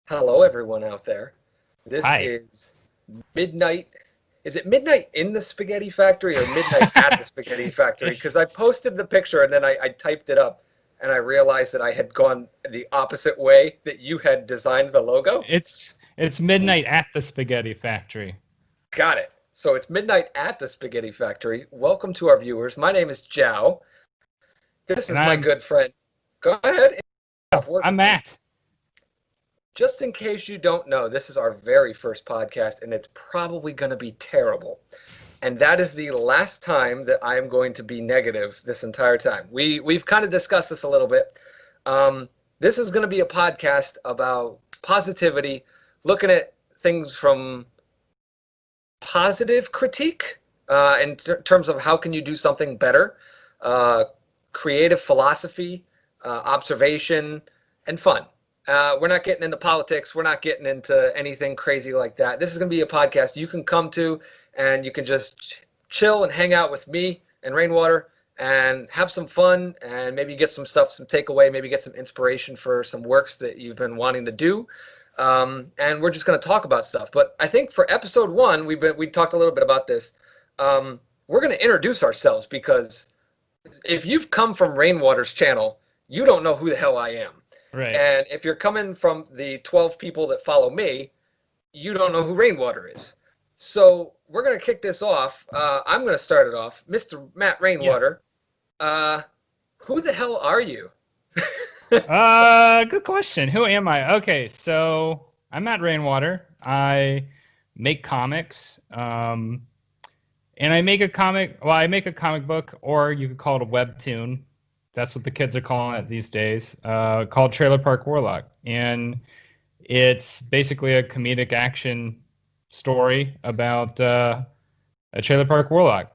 Hello, everyone out there. This Hi. is midnight. Is it midnight in the spaghetti factory or midnight at the spaghetti factory? Because I posted the picture and then I typed it up and I realized that I had gone the opposite way that you had designed the logo. It's midnight at the spaghetti factory. Got it. So it's midnight at the spaghetti factory. Welcome to our viewers. My name is Jow. This And is my good friend. Go ahead. I'm Matt. Just in case you don't know, this is our very first podcast, and it's probably going to be terrible. And that is the last time that I am going to be negative this entire time. We've kind of discussed this a little bit. This is going to be a podcast about positivity, looking at things from positive critique in terms of how can you do something better, creative philosophy, observation, and fun. We're not getting into politics. We're not getting into anything crazy like that. This is going to be a podcast you can come to and you can just chill and hang out with me and Rainwater and have some fun and maybe get some stuff, some takeaway, maybe get some inspiration for some works that you've been wanting to do. And we're just going to talk about stuff. But I think for episode one, we talked a little bit about this. We're going to introduce ourselves because if you've come from Rainwater's channel, you don't know who the hell I am. Right. And if you're coming from the 12 people that follow me, you don't know who Rainwater is. So we're going to kick this off. I'm going to start it off. Mr. Matt Rainwater, who the hell are you? Good question. Who am I? Okay, so I'm Matt Rainwater. I make comics. And I make a comic book, or you could call it a webtoon. That's what the kids are calling it these days, called Trailer Park Warlock. And it's basically a comedic action story about a trailer park warlock.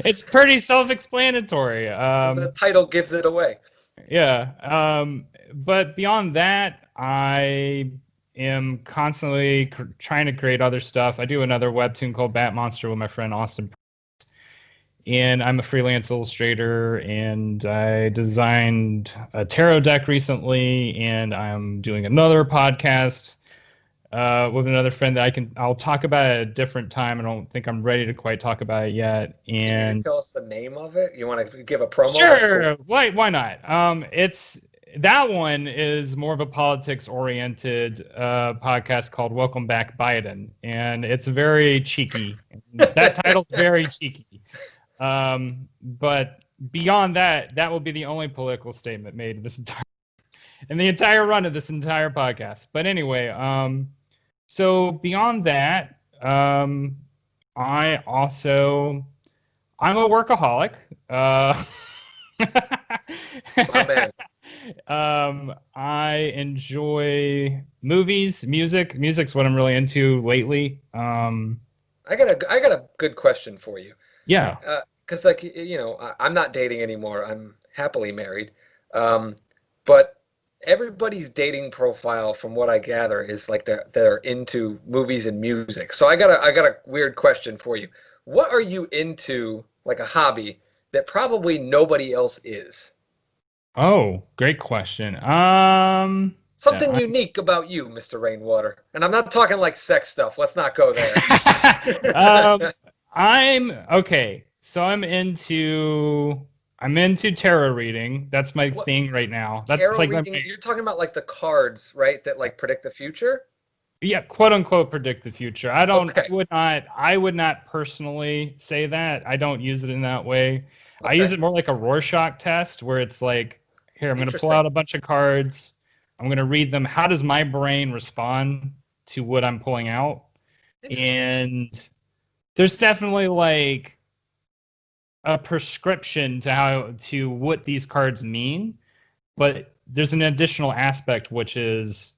It's pretty self-explanatory. The title gives it away. Yeah. But beyond that, I am constantly trying to create other stuff. I do another webtoon called Bat Monster with my friend Austin. And I'm a freelance illustrator, and I designed a tarot deck recently, and I'm doing another podcast with another friend that I'll talk about at a different time. I don't think I'm ready to quite talk about it yet. And can you tell us the name of it? You want to give a promo? Sure. Cool. Why not? That one is more of a politics-oriented podcast called Welcome Back Biden, and it's very cheeky. That title's very cheeky. But beyond that, that will be the only political statement made in the entire run of this entire podcast. But anyway, so beyond that, I'm a workaholic. My man. I enjoy movies, music. Music's what I'm really into lately. I got a good question for you. Yeah. Because I'm not dating anymore. I'm happily married. But everybody's dating profile, from what I gather, is like they're into movies and music. So I got a weird question for you. What are you into, like a hobby, that probably nobody else is? Oh, great question. Something unique about you, Mr. Rainwater. And I'm not talking like sex stuff. Let's not go there. Okay. So I'm into tarot reading. That's my thing right now. That's tarot like reading. You're talking about like the cards, right? That like predict the future? Yeah, quote unquote predict the future. Okay. I would not personally say that. I don't use it in that way. Okay. I use it more like a Rorschach test, where it's like, here, I'm going to pull out a bunch of cards. I'm going to read them. How does my brain respond to what I'm pulling out? And there's definitely like a prescription to what these cards mean, but there's an additional aspect, which is,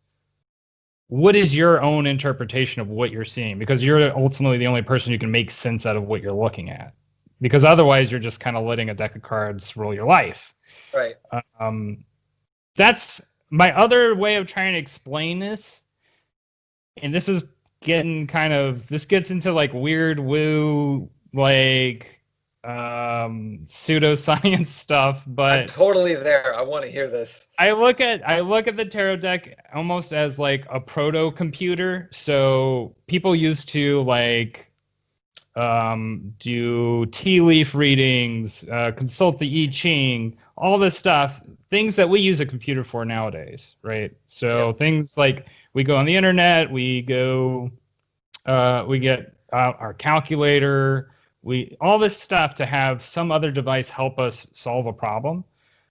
what is your own interpretation of what you're seeing? Because you're ultimately the only person who can make sense out of what you're looking at. Because otherwise, you're just kind of letting a deck of cards rule your life. Right. That's my other way of trying to explain this. And this is this gets into like weird woo, like pseudoscience stuff, I'm but totally there. I want to hear this. I look at the tarot deck almost as like a proto computer. So people used to like do tea leaf readings, consult the I Ching, all this stuff, things that we use a computer for nowadays, right? So Yep. things like we go on the internet, we get our calculator, we all this stuff to have some other device help us solve a problem.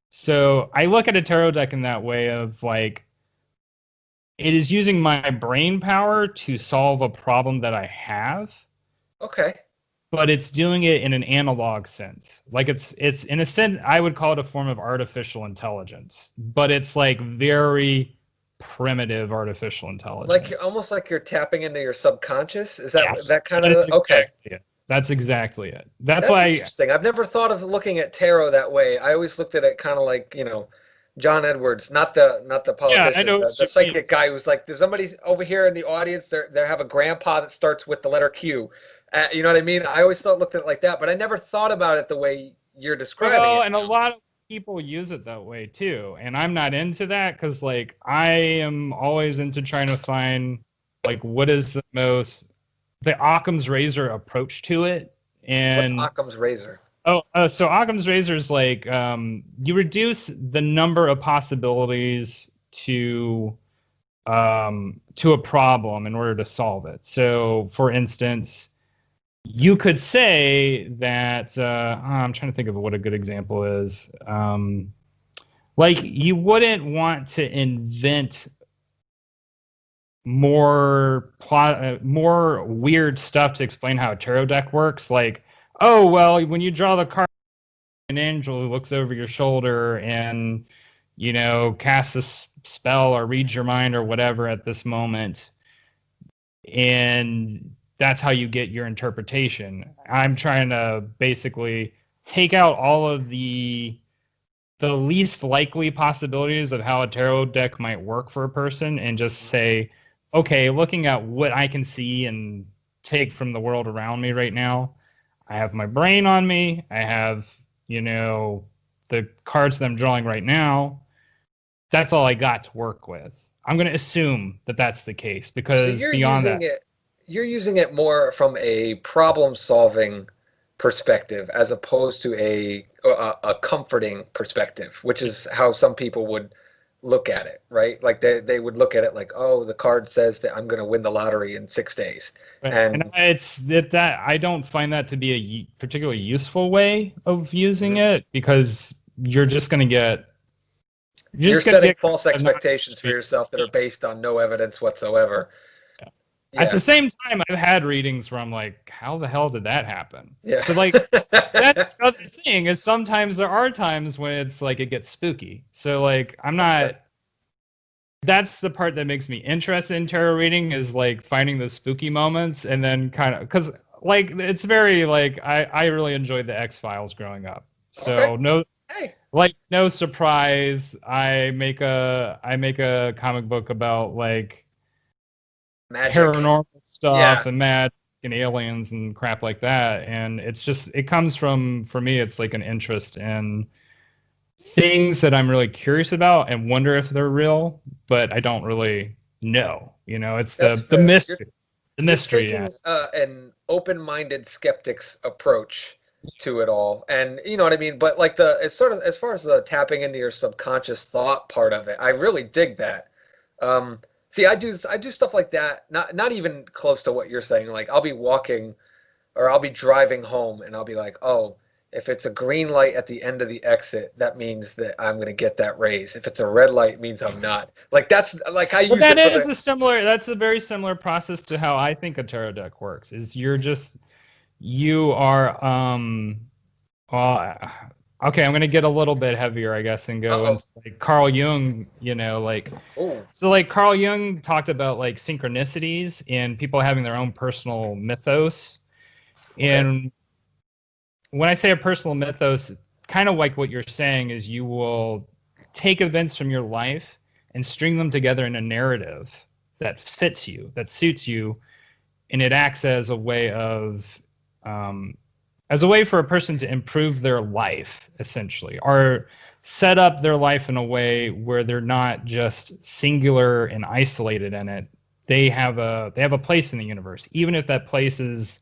So I look at a tarot deck in that way of like it is using my brain power to solve a problem that I have, Okay. but it's doing it in an analog sense. Like it's in a sense I would call it a form of artificial intelligence, but it's like very primitive artificial Like intelligence. almost like you're tapping into your subconscious. Is that Yes, that kind that is of okay? exactly it. That's exactly it. That's That's why, interesting. I've never thought of looking at tarot that way. I always looked at it kind of like, John Edwards, not the yeah, I politician, know the, what the you mean. psychic guy who's like, there's somebody over here in the audience. They have a grandpa that starts with the letter Q. You know what I mean? I always looked at it like that, but I never thought about it the way you're describing Well, it and a now. lot of people use it that way too. And I'm not into that because like I am always into trying to find like what is the Occam's razor approach to it. What's And Occam's razor? so Occam's razor is like you reduce the number of possibilities to a problem in order to solve it. So, for instance, you could say that I'm trying to think of what a good example is. Like you wouldn't want to invent more weird stuff to explain how a tarot deck works. Like, oh well, when you draw the card, an angel who looks over your shoulder and casts a spell or reads your mind or whatever at this moment, and that's how you get your interpretation. I'm trying to basically take out all of the least likely possibilities of how a tarot deck might work for a person and just say, okay, looking at what I can see and take from the world around me right now, I have my brain on me. I have, the cards that I'm drawing right now. That's all I got to work with. I'm going to assume that that's the case So because beyond that, you're using it more from a problem solving perspective as opposed to a comforting perspective, which is how some people would look at it, right? Like they would look at it like, oh, the card says that I'm going to win the lottery in 6 days. right. And And it's that I don't find that to be a particularly useful way of using mhm, it because you're you're just going to setting get false kind of not expectations for yourself that are based on no evidence whatsoever. at Yeah. the same time, I've had readings where I'm like, how the hell did that happen? Yeah. So like that's the other thing is sometimes there are times when it's like it gets spooky. So like I'm Okay. not that's the part that makes me interested in tarot reading is like finding those spooky moments and then kind of because like it's very like I really enjoyed the X-Files growing up. Okay. So no Hey, like no surprise I make a comic book about like magic. paranormal Yeah. stuff and magic and aliens and crap like that. And it's just it comes from for me it's like an interest in things that I'm really curious about and wonder if they're real, but I don't really know. It's That's the fair. You're mystery. The you're mystery. Yeah. taking an open-minded skeptic's approach to it all, and you know what I mean. But like it's sort of as far as the tapping into your subconscious thought part of it, I really dig that. Um, See, I do stuff like that. Not even close to what you're saying. Like I'll be walking or I'll be driving home and I'll be like, oh, if it's a green light at the end of the exit, that means that I'm gonna get that raise. If it's a red light, it means I'm not. Like that's like I Well, use it for the that's a very similar process to how I think a tarot deck works. Is you are uh, okay, I'm gonna get a little bit heavier, I guess, and go uh-oh. into like Carl Jung, like Oh, so like Carl Jung talked about like synchronicities and people having their own personal mythos. okay. And when I say a personal mythos, kind of like what you're saying is you will take events from your life and string them together in a narrative that fits you, that suits you, and it acts as a way of as a way for a person to improve their life, essentially, or set up their life in a way where they're not just singular and isolated in it. They have a place in the universe, even if that place is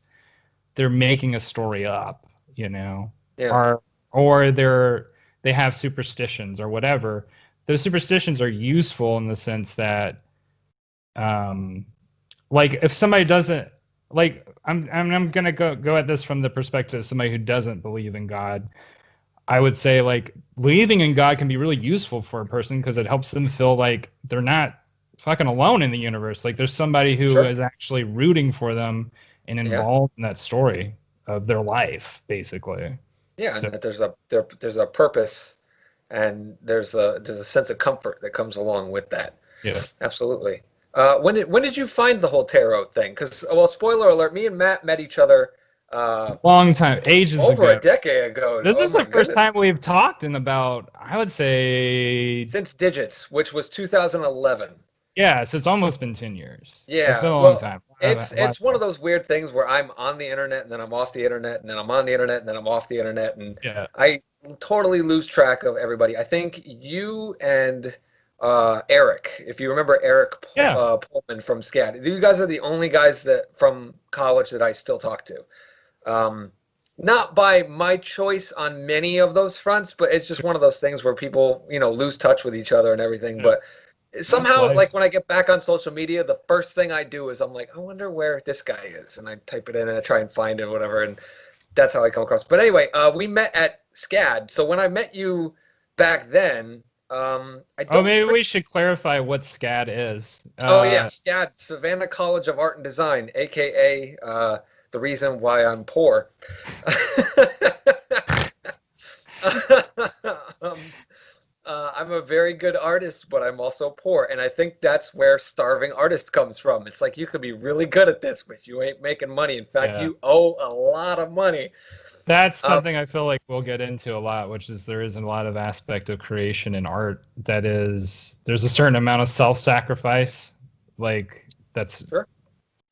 they're making a story up, Yeah. or they have superstitions or whatever. Those superstitions are useful in the sense that, um, like if somebody doesn't like, I'm gonna go at this from the perspective of somebody who doesn't believe in God. I would say like believing in God can be really useful for a person because it helps them feel like they're not fucking alone in the universe. Like there's somebody who Sure. is actually rooting for them and Yeah. involved in that story of their life, basically. Yeah, and So that there's a purpose, and there's a sense of comfort that comes along with that. yeah, Absolutely. When did you find the whole tarot thing? Because, well, spoiler alert, me and Matt met each other long time, ages over a ago. decade ago. This Oh is the my first time goodness. we've talked in about, I would say, Since Digits, which was 2011. yeah, so it's almost been 10 years. It's been Yeah, a long well, time. it's one of those weird things where I'm on the internet and then I'm off the internet and then I'm on the internet and then I'm off the internet and Yeah. I totally lose track of everybody. I think you and Eric, if you remember Eric Yeah. Pullman from SCAD, you guys are the only guys that from college that I still talk to. Um, Not by my choice on many of those fronts, but it's just Sure. one of those things where people, lose touch with each other and everything. Yeah. But That's somehow, life. like when I get back on social media, the first thing I do is I'm like, I wonder where this guy is, and I type it in and I try and find it, or whatever, and that's how I come across. But anyway, we met at SCAD. So when I met you back then, I Oh, don't. maybe we should clarify what SCAD is. Oh yeah, SCAD, Savannah College of Art and Design, aka the reason why I'm poor. um, I'm a very good artist, but I'm also poor, and I think that's where starving artist comes from. It's like you could be really good at this, but you ain't making money. In fact, yeah. you owe a lot of money. That's Um, something I feel like we'll get into a lot, which is there is a lot of aspect of creation in art that is there's a certain amount of self-sacrifice. Like that's sure,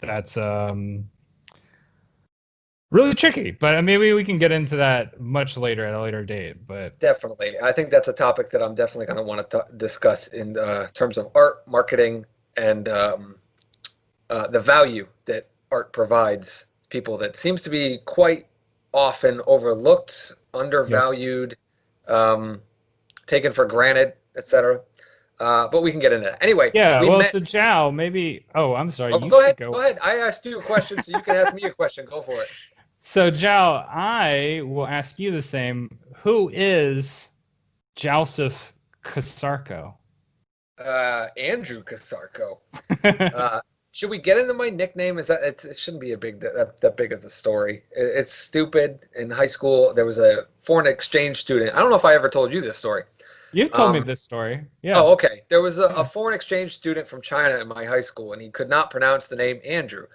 that's really tricky. But maybe we can get into that much later at a later date. But definitely. I think that's a topic that I'm definitely going to want to discuss in terms of art, marketing, and the value that art provides people that seems to be quite often overlooked, yep. undervalued, um, taken for granted, etc. But we can get into that. Anyway, Yeah, we well, met. so Jow, maybe. Oh, I'm sorry. Oh, You go should ahead. go. Go ahead. I asked you a question, so you can ask me a question. Go for it. So, Jow, I will ask you the same. Who is Joseph Casarco? Andrew Casarco. Uh, should we get into my nickname? Is that it shouldn't be a big that big of a story. It's stupid. In high school, there was a foreign exchange student. I don't know if I ever told you this story. You've told me Um, this story. Yeah. oh, okay. There was a Yeah. foreign exchange student from China in my high school, and he could not pronounce the name Andrew.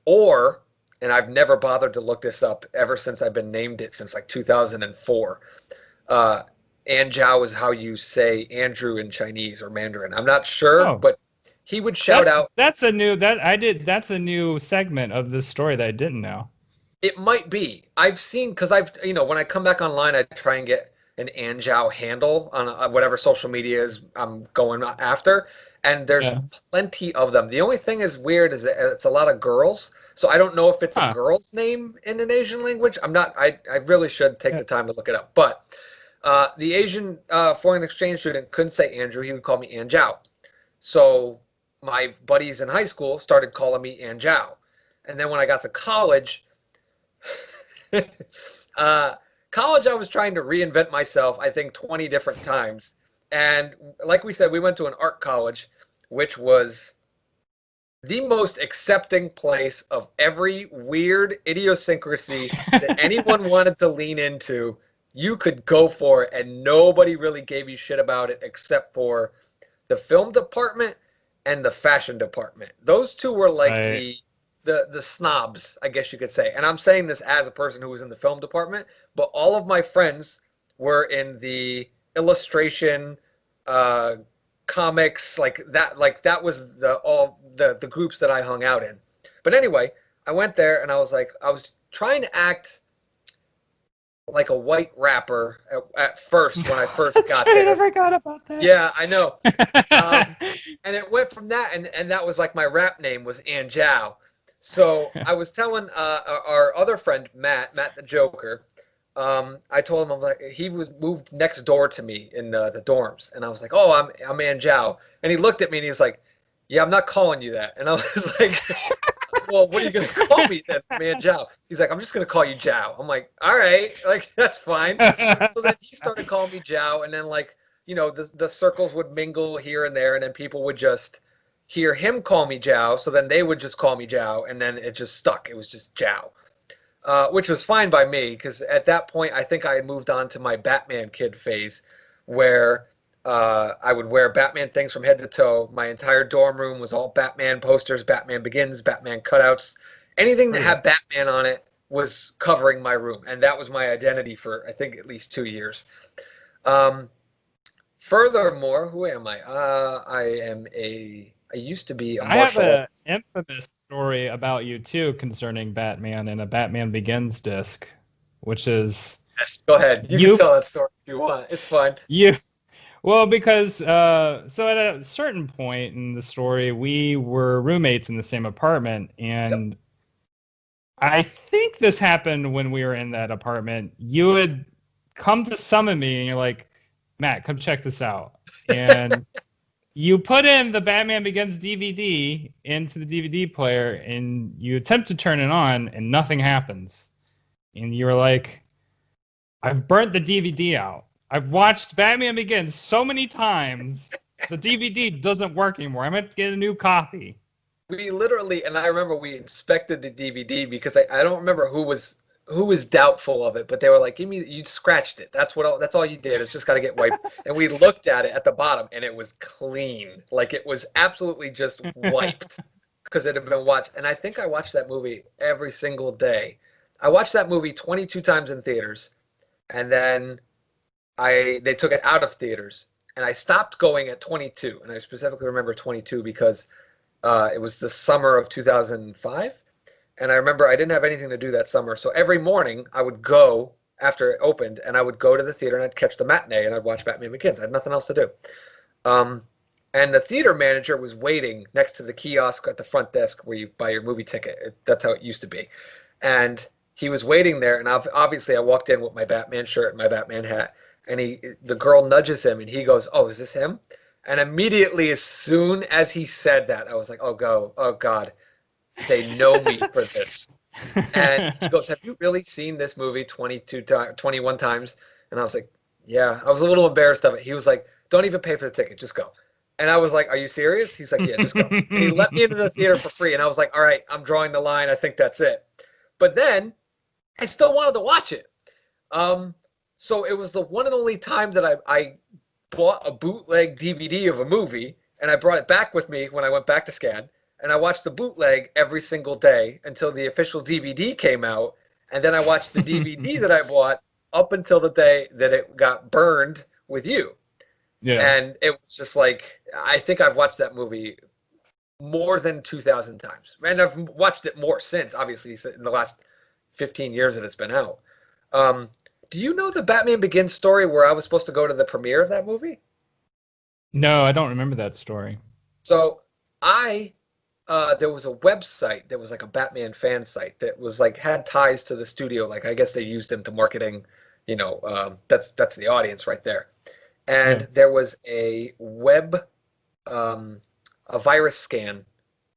Or, and I've never bothered to look this up ever since I've been named it since like 2004. Uh, Anjiao is how you say Andrew in Chinese or Mandarin. I'm not sure, Oh, but he would shout out, that's a new segment of this story that I didn't know. it might be. I've seen, because when I come back online, I try and get an Anjiao handle on whatever social media is I'm going after, and there's Yeah. plenty of them. The only thing is weird is that it's a lot of girls, so I don't know if it's a Huh. girl's name in an Asian language. I'm not. I really should take Yeah. the time to look it up. But the Asian foreign exchange student couldn't say Andrew; he would call me Anjiao. So my buddies in high school started calling me Anjiao, and then when I got to college. uh, College, I was trying to reinvent myself, I think 20 different times. And like we said, we went to an art college, which was the most accepting place of every weird idiosyncrasy that anyone wanted to lean into. You could go for it, and nobody really gave you shit about it except for the film department and the fashion department. Those two were like Right. the snobs, I guess you could say. And I'm saying this as a person who was in the film department, but all of my friends were in the illustration, uh, comics, like that. Like that was the groups that I hung out in. But anyway, I went there and I was like, I was trying to act like a white rapper at first when I first That's got right. I there. forgot about that. Yeah, I know. Um, and it went from that, and that was like my rap name was Jow. So I was telling our other friend Matt the Joker. I told him I'm like he was moved next door to me in the dorms, and I was like, oh, I'm Jow, and he looked at me and he's like, yeah, I'm not calling you that, and I was like, well, what are you gonna call me then, man, Jow? He's like, I'm just gonna call you Jow. I'm like, all right, like that's fine. So then he started calling me Jow, and then like the circles would mingle here and there, and then people would just hear him call me Jow, so then they would just call me Jow, and then it just stuck. It was just Jow, which was fine by me because at that point I think I had moved on to my Batman kid phase, where I would wear Batman things from head to toe. My entire dorm room was all Batman posters, Batman Begins, Batman cutouts. Anything Oh that yeah. had Batman on it was covering my room, and that was my identity for I think at least 2 years. Um, Furthermore, who am I? I used to be a I have martial a artist. infamous story about you too concerning Batman and a Batman Begins disc, which is Yes, go ahead. You can you tell that story if you want. It's fine. you well because so at a certain point in the story we were roommates in the same apartment, Yep. and I think this happened when we were in that apartment. You would come to summon me and you're like, Matt, come check this out. And you put in the Batman Begins DVD into the DVD player and you attempt to turn it on and nothing happens. And you're like, I've burnt the DVD out. I've watched Batman Begins so many times. The DVD doesn't work anymore. I'm going to get a new copy. We literally, and I remember we inspected the DVD because I don't remember who was doubtful of it, but they were like, "Give me, you scratched it. That's all you did. It's just got to get wiped." And we looked at it at the bottom, and it was clean, like it was absolutely just wiped because it had been watched. And I think I watched that movie every single day. I watched that movie 22 times in theaters, and then they took it out of theaters, and I stopped going at 22. And I specifically remember 22 because it was the summer of 2005. And I remember I didn't have anything to do that summer. So every morning I would go after it opened and I would go to the theater and I'd catch the matinee and I'd watch Batman Begins. I had nothing else to do. Um, and the theater manager was waiting next to the kiosk at the front desk where you buy your movie ticket. That's how it used to be. And he was waiting there. And obviously I walked in with my Batman shirt and my Batman hat. And the girl nudges him and he goes, "Oh, is this him?" And immediately, as soon as he said that, I was like, oh God, they know me for this. And he goes, "Have you really seen this movie 22 times, 21 times?" And I was like, "Yeah." I was a little embarrassed of it. He was like, "Don't even pay for the ticket, just go." And I was like, "Are you serious?" He's like, "Yeah, just go." And he let me into the theater for free. And I was like, "All right, I'm drawing the line. I think that's it." But then I still wanted to watch it. Um, so it was the one and only time that I bought a bootleg DVD of a movie and I brought it back with me when I went back to scan. And I watched the bootleg every single day until the official DVD came out. And then I watched the DVD that I bought up until the day that it got burned with you. Yeah. And it was just like, I think I've watched that movie more than 2,000 times. And I've watched it more since, obviously, in the last 15 years that it's been out. Um, do you know the Batman Begins story where I was supposed to go to the premiere of that movie? No, I don't remember that story. So I there was a website that was like a Batman fan site that was like had ties to the studio. Like I guess they used him to marketing. That's the audience right there. Yeah. And there was um, a virus scan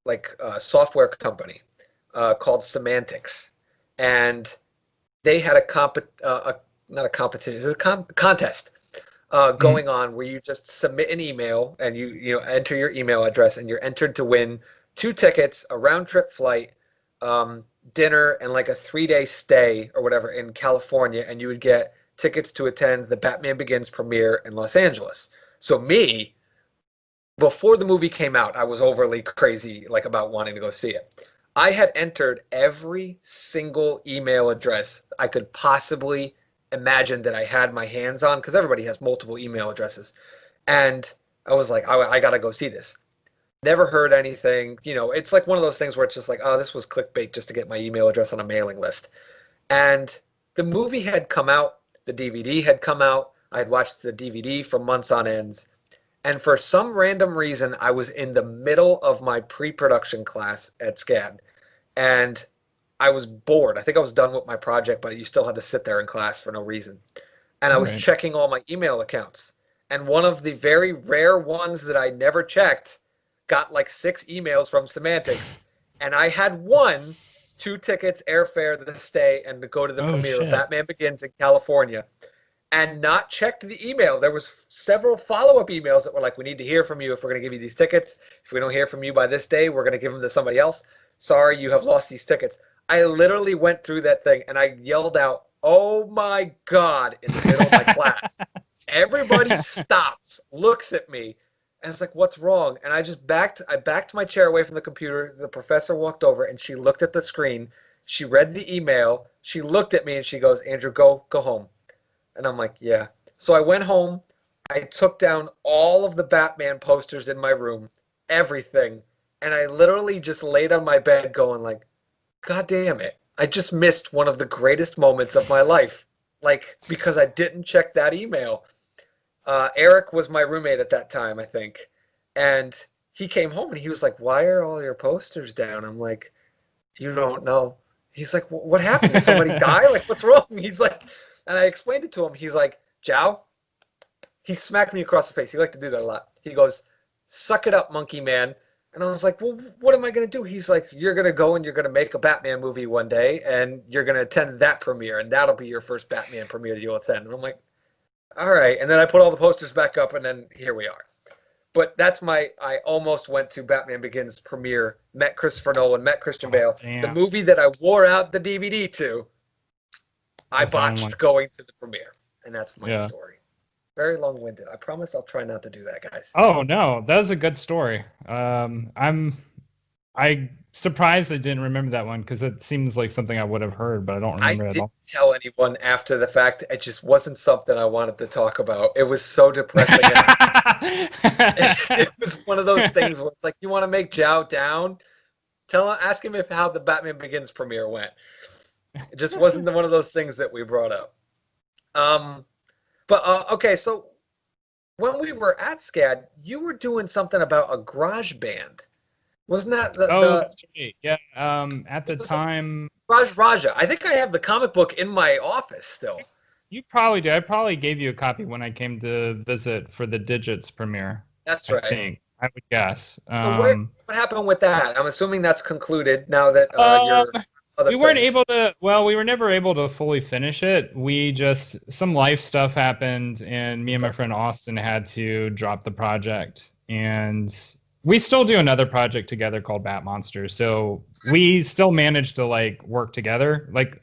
like software company called Semantics, and they had not a competition, it was a contest Mm. going on where you just submit an email and you enter your email address and you're entered to win 2 tickets, a round trip flight, dinner, and like a 3-day stay or whatever in California, and you would get tickets to attend the Batman Begins premiere in Los Angeles. So me, before the movie came out, I was overly crazy like about wanting to go see it. I had entered every single email address I could possibly imagine that I had my hands on because everybody has multiple email addresses. And I was like, I got to go see this. Never heard anything. It's like one of those things where it's just like, oh, this was clickbait just to get my email address on a mailing list. And the movie had come out, the DVD had come out. I had watched the DVD for months on ends. And for some random reason, I was in the middle of my pre-production class at SCAD. And I was bored. I think I was done with my project, but you still had to sit there in class for no reason. And I All was right. checking all my email accounts. And one of the very rare ones that I never checked got like 6 emails from Semantics. And I had won 2 tickets, airfare, the stay, and to go to the Oh premiere of shit. Batman Begins in California and not checked the email. There was several follow-up emails that were like, we need to hear from you if we're going to give you these tickets. If we don't hear from you by this day, we're going to give them to somebody else. Sorry, you have lost these tickets. I literally went through that thing and I yelled out, oh my God, in the middle of my class. Everybody stops, looks at me, and it's like, what's wrong? And I backed my chair away from the computer. The professor walked over and she looked at the screen. She read the email. She looked at me and she goes, Andrew, go home. And I'm like, yeah. So I went home. I took down all of the Batman posters in my room, everything. And I literally just laid on my bed going like, God damn it. I just missed one of the greatest moments of my life. Like, because I didn't check that email. Eric was my roommate at that time, I think. And he came home and he was like, why are all your posters down? I'm like, you don't know. He's like, what happened? Did somebody die? Like, what's wrong? He's like, and I explained it to him. He's like, Jow, he smacked me across the face. He liked to do that a lot. He goes, suck it up, monkey man. And I was like, well, what am I going to do? He's like, you're going to go and you're going to make a Batman movie one day and you're going to attend that premiere and that'll be your first Batman premiere that you'll attend. And I'm like, all right. And then I put all the posters back up and then here we are. But I almost went to Batman Begins premiere, met Christopher Nolan, met Christian Oh, Bale. The damn. movie that I wore out the DVD to, I Was the wrong one. botched going to the premiere. And that's my Yeah. story. Very long-winded. I promise I'll try not to do that, guys. Oh no, that was a good story. I surprised I didn't remember that one because it seems like something I would have heard, but I don't I remember it at didn't all. tell anyone after the fact. It just wasn't something I wanted to talk about. It was so depressing. And it was one of those things where it's like, you want to make Jow down? Ask him if how the Batman Begins premiere went. It just wasn't one of those things that we brought up. Um, but okay, so when we were at SCAD, you were doing something about a garage band. Wasn't that Oh, that's right. Yeah. At the it was a time, Raj Raja? I think I have the comic book in my office still. you probably did. I probably gave you a copy when I came to visit for the Digits premiere. That's I right. think. I would guess. So what happened with that? I'm assuming that's concluded now that Um, you're other we weren't things. able to. Well, we were never able to fully finish it. We just some life stuff happened, and me and my Okay. friend Austin had to drop the project. And we still do another project together called Bat Monsters. So we still manage to like work together. Like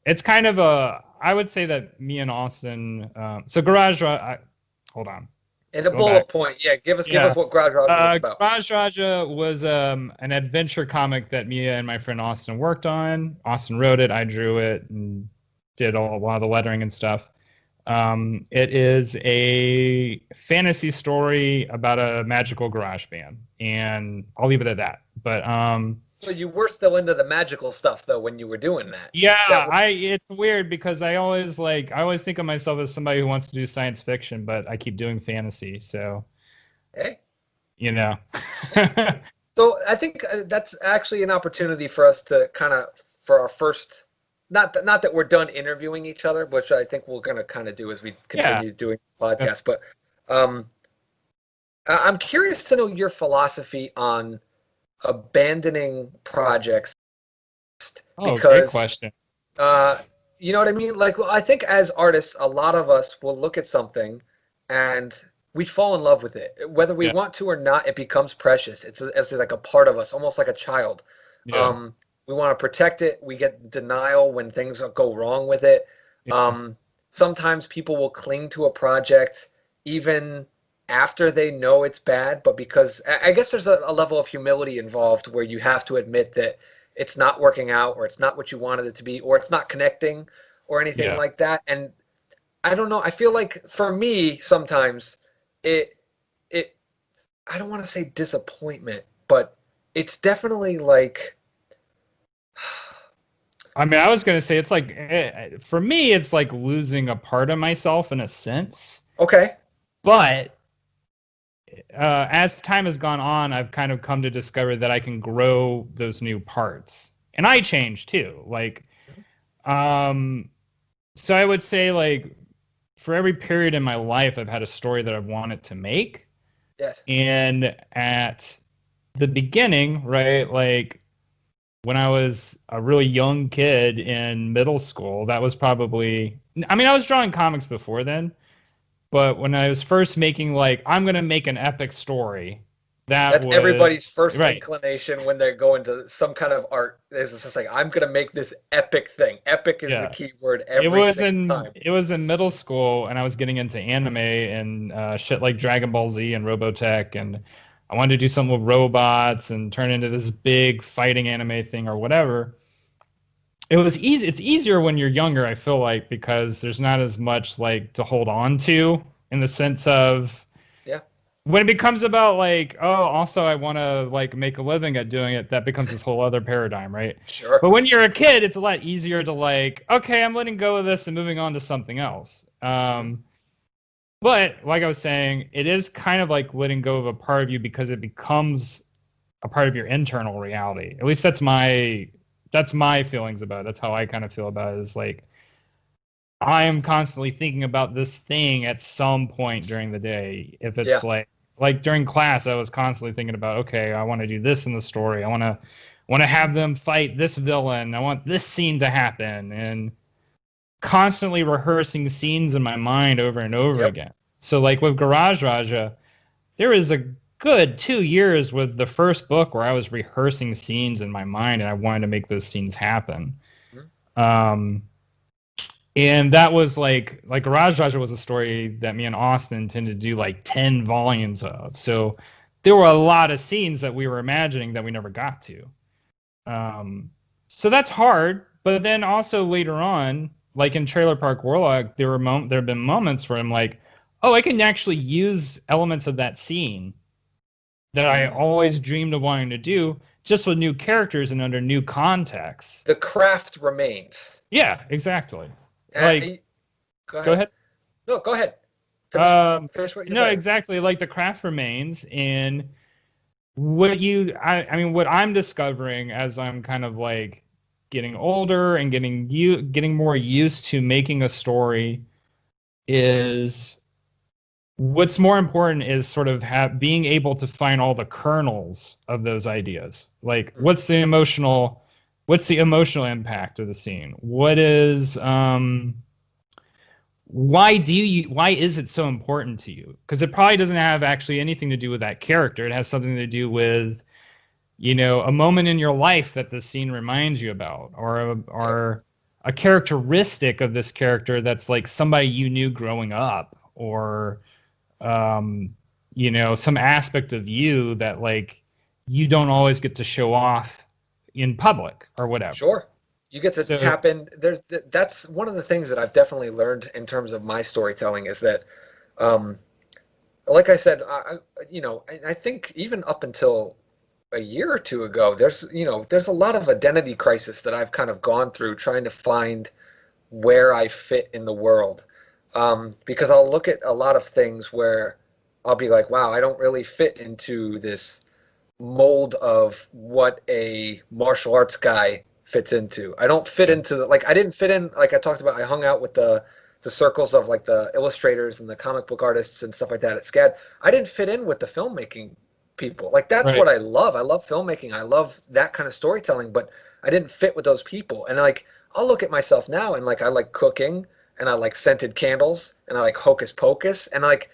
it's kind of a. I would say that me and Austin. So hold on. In a Going back. bullet point, yeah. Give us Yeah. what Garage Raja was about. Garage Raja was an adventure comic that Mia and my friend Austin worked on. Austin wrote it, I drew it, and did a lot of the lettering and stuff. It is a fantasy story about a magical garage band, and I'll leave it at that. But So you were still into the magical stuff though when you were doing that. Is that yeah, what? I it's weird because I always think of myself as somebody who wants to do science fiction, but I keep doing fantasy, so Hey, you know. so I think that's actually an opportunity for us to kind of for our first. Not that we're done interviewing each other, which I think we're gonna kind of do as we Yeah, continue doing this that's podcast. But um, I'm curious to know your philosophy on abandoning projects oh, great because question. uh, you know what I mean? Like, well, I think as artists, a lot of us will look at something and we fall in love with it. Whether we Yeah, want to or not, it becomes precious. It's like a part of us, almost like a child. yeah, Um, we want to protect it. We get denial when things go wrong with it. yeah, Um, Sometimes people will cling to a project even after they know it's bad, but because I guess there's a level of humility involved where you have to admit that it's not working out or it's not what you wanted it to be or it's not connecting or anything yeah, like that. And I don't know. I feel like for me sometimes it it I don't want to say disappointment, but it's definitely like I mean, I was gonna say it's like for me, it's like losing a part of myself in a sense. okay, But as time has gone on, I've kind of come to discover that I can grow those new parts, and I change too. Like, um, so I would say like for every period in my life, I've had a story that I've wanted to make, yes, and at the beginning, right, like when I was a really young kid in middle school, that was probably, I mean, I was drawing comics before then, but when I was first making, like, I'm going to make an epic story, that that's everybody's was, first right. inclination when they're going to some kind of art. Is it's just like I'm gonna make this epic thing. Epic is the Yeah. key word every single time. It was in middle school and I was getting into anime and shit like Dragon Ball Z and Robotech and I wanted to do something with robots and turn into this big fighting anime thing or whatever. It was easy. It's easier when you're younger, I feel like, because there's not as much like to hold on to in the sense of Yeah, when it becomes about like, oh, also I want to like make a living at doing it, that becomes this whole other paradigm, right? sure. But when you're a kid, it's a lot easier to like, okay, I'm letting go of this and moving on to something else. Mhm. But like I was saying, it is kind of like letting go of a part of you because it becomes a part of your internal reality. At least that's my feelings about it. That's how I kind of feel about it. Is like I am constantly thinking about this thing at some point during the day. If it's Yeah, like during class, I was constantly thinking about, okay, I want to do this in the story. I want to have them fight this villain. I want this scene to happen, and constantly rehearsing scenes in my mind over and over yep. again. So like with Garage Raja, there was a good 2 years with the first book where I was rehearsing scenes in my mind, and I wanted to make those scenes happen. Mhm. Um, and that was like Garage Raja was a story that me and Austin intended to do like 10 volumes of. So there were a lot of scenes that we were imagining that we never got to. Um, so that's hard. But then also later on, like in Trailer Park Warlock, there have been moments where I'm like, oh, I can actually use elements of that scene that I Mm. always dreamed of wanting to do, just with new characters and under new contexts. The craft remains. Yeah, exactly. Uh, Like, Go go ahead. ahead. No, go ahead. Finish. Um, Finish what you're no, saying. exactly. Like the craft remains, and I mean, what I'm discovering as I'm kind of like getting older and getting more used to making a story is what's more important is sort of being able to find all the kernels of those ideas. Like, Mhm. what's the emotional impact of the scene? What is why is it so important to you? Because it probably doesn't have actually anything to do with that character. It has something to do with, a moment in your life that the scene reminds you about, Yep. or a characteristic of this character that's like somebody you knew growing up, or um, some aspect of you that like you don't always get to show off in public or whatever. Sure. You get to So tap in. That's one of the things that I've definitely learned in terms of my storytelling is that, um, like I said, I think even up until a year or two ago, there's a lot of identity crisis that I've kind of gone through trying to find where I fit in the world. Because I'll look at a lot of things where I'll be like, wow, I don't really fit into this mold of what a martial arts guy fits into. I don't fit yeah, into like I didn't fit in like I talked about. I hung out with the circles of like the illustrators and the comic book artists and stuff like that at SCAD. I didn't fit in with the filmmaking people. Like that's right, what I love. I love filmmaking. I love that kind of storytelling, but I didn't fit with those people. And like I'll look at myself now and like I like cooking and I like scented candles and I like hocus pocus and like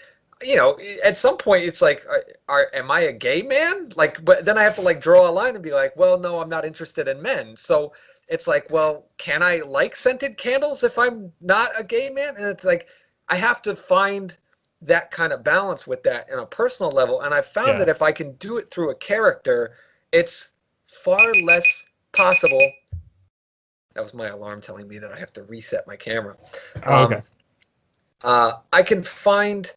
at some point it's like, am I a gay man? Like, but then I have to like draw a line and be like, well, no, I'm not interested in men. So it's like, well, can I like scented candles if I'm not a gay man? And it's like, I have to find that kind of balance with that in a personal level. And I found that yeah. if I can do it through a character, it's far less possible. That was my alarm telling me that I have to reset my camera. Oh, Um, okay. I can find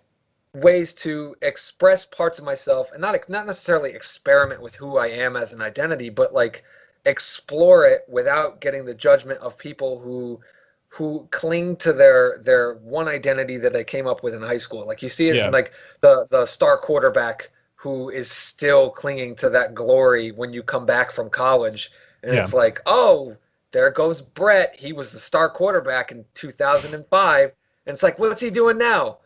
ways to express parts of myself and not necessarily experiment with who I am as an identity, but like explore it without getting the judgment of people who cling to their one identity that they came up with in high school. Like you see it in Yeah. like the star quarterback who is still clinging to that glory when you come back from college, and Yeah. it's like, oh, there goes Brett. He was the star quarterback in 2005, and it's like, what's he doing now?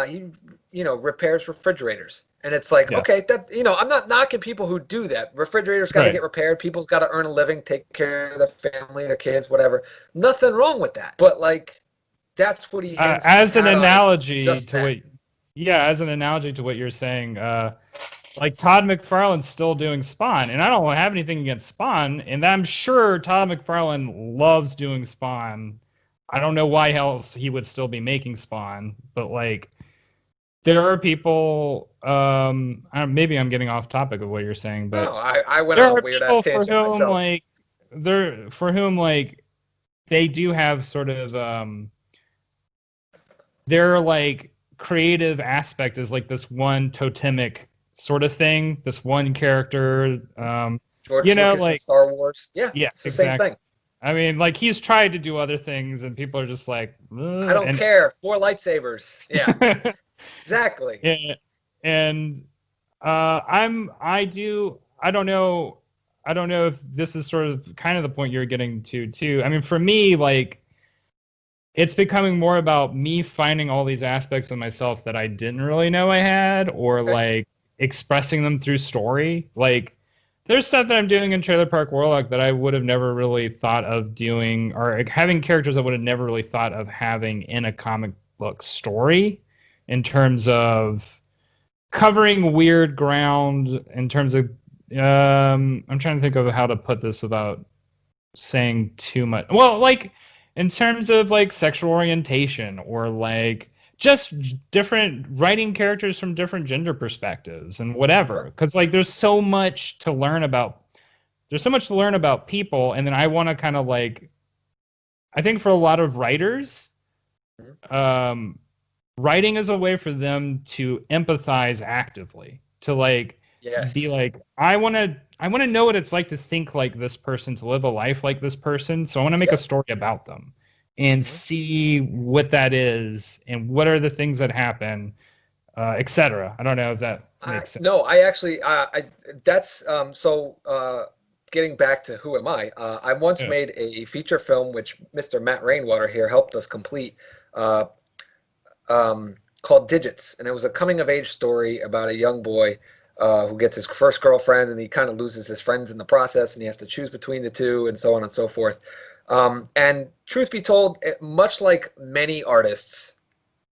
He repairs refrigerators, and it's like, Yeah. okay, that I'm not knocking people who do that. Refrigerators got to Right. get repaired. People's got to earn a living, take care of their family, their kids, whatever. Nothing wrong with that. But like, that's what he hangs his As an hat on, is analogy just to that. what, yeah, as an analogy to what you're saying, like Todd McFarlane's still doing Spawn, and I don't have anything against Spawn, and I'm sure Todd McFarlane loves doing Spawn. I don't know why else he would still be making Spawn, but like there are people. Maybe I'm getting off topic of what you're saying, No, but I went there on a are weird ass people for tangent whom myself. like they do have sort of their like creative aspect is like this one totemic sort of thing, this one character. George Lucas and Like, Star Wars. Yeah, yeah, it's the same exactly. thing. I mean, like he's tried to do other things, and people are just like, I "Ugh," don't care. 4 lightsabers. Yeah, and exactly. and, and I don't know. I don't know if this is sort of kind of the point you're getting to too. I mean, for me, like it's becoming more about me finding all these aspects of myself that I didn't really know I had, or Okay. like expressing them through story. Like there's stuff that I'm doing in Trailer Park Warlock that I would have never really thought of doing, or like, having characters I would have never really thought of having in a comic book story, in terms of covering weird ground, in terms of I'm trying to think of how to put this without saying too much. Well, like in terms of like sexual orientation, or like just different writing characters from different gender perspectives and whatever. Sure. Because like there's so much to learn about. There's so much to learn about people, and then I want to kind of like. I think for a lot of writers, Mhm. um, writing is a way for them to empathize actively, to like be Yes. like, I want to know what it's like to think like this person, to live a life like this person, so I want to make a Yep. story about them and Mhm. see what that is and what are the things that happen, etc. I don't know if that I makes sense. no, I actually I that's so getting back to who am I? I once Yeah. made a feature film which Mr. Matt Rainwater here helped us complete, uh, called Digits, and it was a coming of age story about a young boy who gets his first girlfriend, and he kind of loses his friends in the process, and he has to choose between the two, and so on and so forth. And truth be told, much like many artists,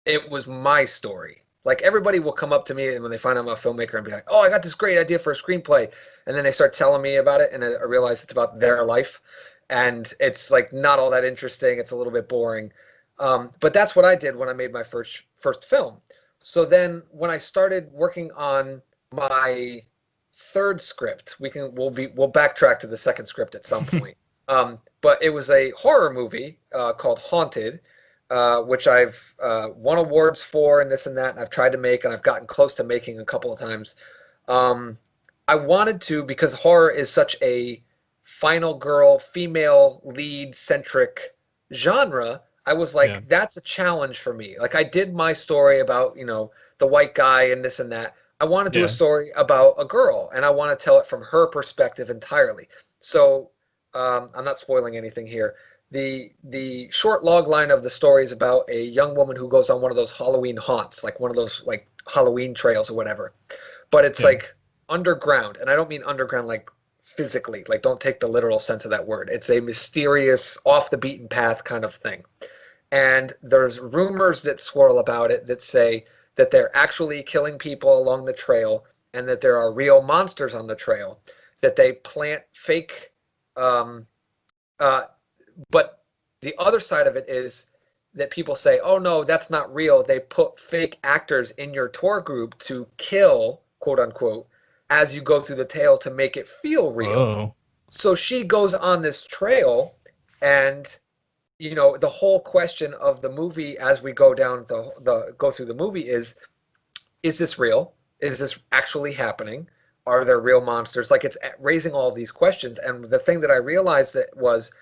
it was my story. Like everybody will come up to me when they find out I'm a filmmaker and be like, "Oh, I got this great idea for a screenplay," and then they start telling me about it, and I realize it's about their life, and it's like not all that interesting. It's a little bit boring, but that's what I did when I made my first film. So then when I started working on my third script, we'll backtrack to the second script at some point. But it was a horror movie called Haunted, which I've won awards for and this and that, and I've tried to make, and I've gotten close to making a couple of times. Um, I wanted to, because horror is such a final girl, female lead centric genre. I was Yeah. like, that's a challenge for me. Like I did my story about, the white guy and this and that. I want to do a Yeah. story about a girl, and I want to tell it from her perspective entirely. So I'm not spoiling anything here. The short log line of the story is about a young woman who goes on one of those Halloween haunts, like one of those like Halloween trails or whatever. But it's Yeah. like underground, and I don't mean underground like physically, like don't take the literal sense of that word. It's a mysterious, off the beaten path kind of thing. And there's rumors that swirl about it that say that they're actually killing people along the trail, and that there are real monsters on the trail, that they plant fake um, uh, but the other side of it is that people say, "Oh no, that's not real. They put fake actors in your tour group to kill, quote unquote, as you go through the tale to make it feel real." Whoa. So she goes on this trail, and the whole question of the movie as we go down the go through the movie is this real? Is this actually happening? Are there real monsters? Like, it's raising all of these questions. And the thing that I realized that was,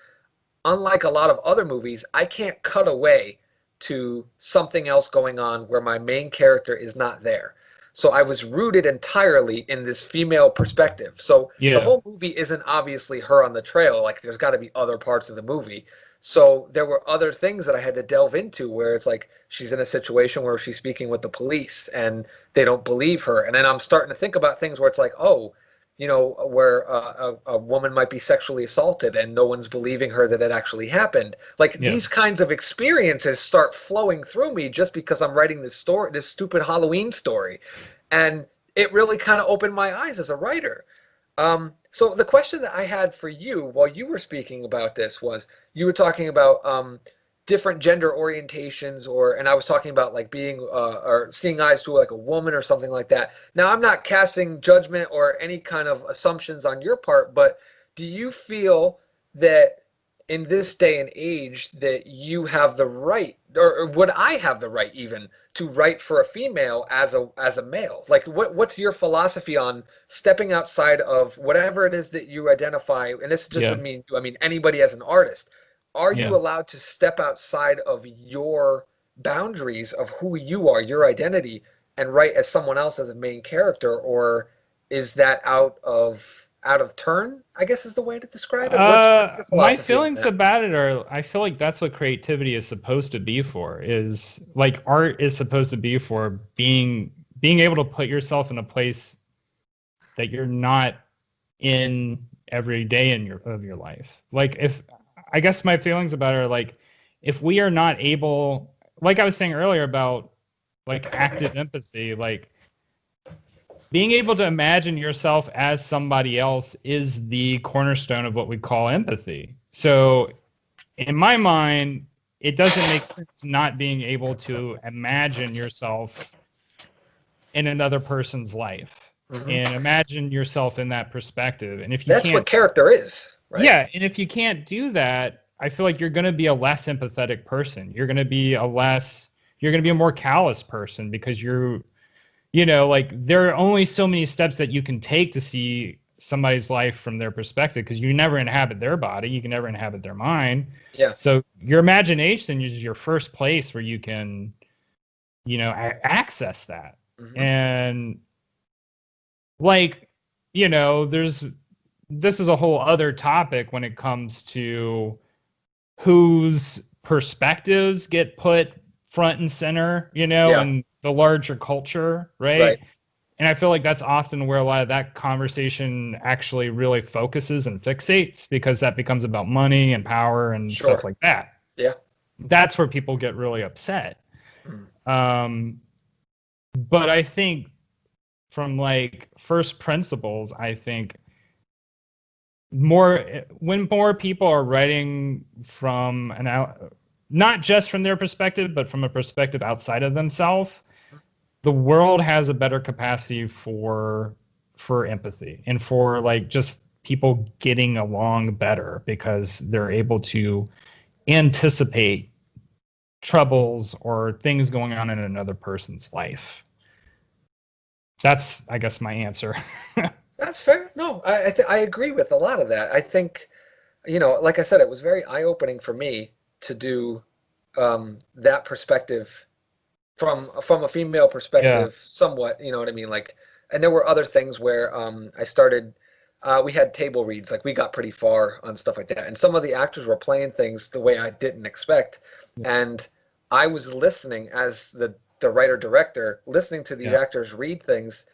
unlike a lot of other movies, I can't cut away to something else going on where my main character is not there. So I was rooted entirely in this female perspective. So the Yeah. whole movie isn't obviously her on the trail. Like, there's got to be other parts of the movie. So there were other things that I had to delve into where it's like she's in a situation where she's speaking with the police and they don't believe her. And then I'm starting to think about things where it's like, oh, where a woman might be sexually assaulted and no one's believing her that it actually happened. Like, Yeah. these kinds of experiences start flowing through me just because I'm writing this story, this stupid Halloween story. And it really kind of opened my eyes as a writer. So the question that I had for you while you were speaking about this was, you were talking about different gender orientations, and I was talking about like being or seeing eyes to like a woman or something like that. Now, I'm not casting judgment or any kind of assumptions on your part, but do you feel that in this day and age that you have the right, or would I have the right even to write for a female as a male? Like, what's your philosophy on stepping outside of whatever it is that you identify? And this just Yeah. doesn't mean you, I mean anybody as an artist. Are you Yeah. allowed to step outside of your boundaries of who you are, your identity, and write as someone else as a main character, or is that out of turn, I guess is the way to describe it? What's your My philosophy on feelings that? about it are, I feel like that's what creativity is supposed to be for, is like art is supposed to be for being able to put yourself in a place that you're not in every day of your life. Like, if I guess my feelings about it are like, if we are not able, like I was saying earlier about like active empathy, like being able to imagine yourself as somebody else is the cornerstone of what we call empathy. So in my mind, it doesn't make sense not being able to imagine yourself in another person's life and Hmm. imagine yourself in that perspective. And if you That's what can't, character is, right? yeah, and if you can't do that, I feel like you're going to be a less empathetic person. You're going to be a more callous person because like there are only so many steps that you can take to see somebody's life from their perspective because you never inhabit their body, you can never inhabit their mind. Yeah. So your imagination is your first place where you can, access that. Hmm. And like, there's this is a whole other topic when it comes to whose perspectives get put front and center, Yeah. in the larger culture, Right. right? And I feel like that's often where a lot of that conversation actually really focuses and fixates because that becomes about money and power and stuff Sure. like that. Yeah. That's where people get really upset. Mm. Um, but I think from like first principles, I think when more people are writing from not just from their perspective, but from a perspective outside of themselves, the world has a better capacity for empathy and for like just people getting along better because they're able to anticipate troubles or things going on in another person's life. That's, I guess, my answer. That's fair. No, I agree with a lot of that. I think, like I said, it was very eye-opening for me to do that perspective from a female Yeah. perspective, somewhat. You know what I mean? Like, and there were other things where I started. We had table reads, like we got pretty far on stuff like that, and some of the actors were playing things the way I didn't expect, and I was listening as the writer director, listening to these Yeah. actors read things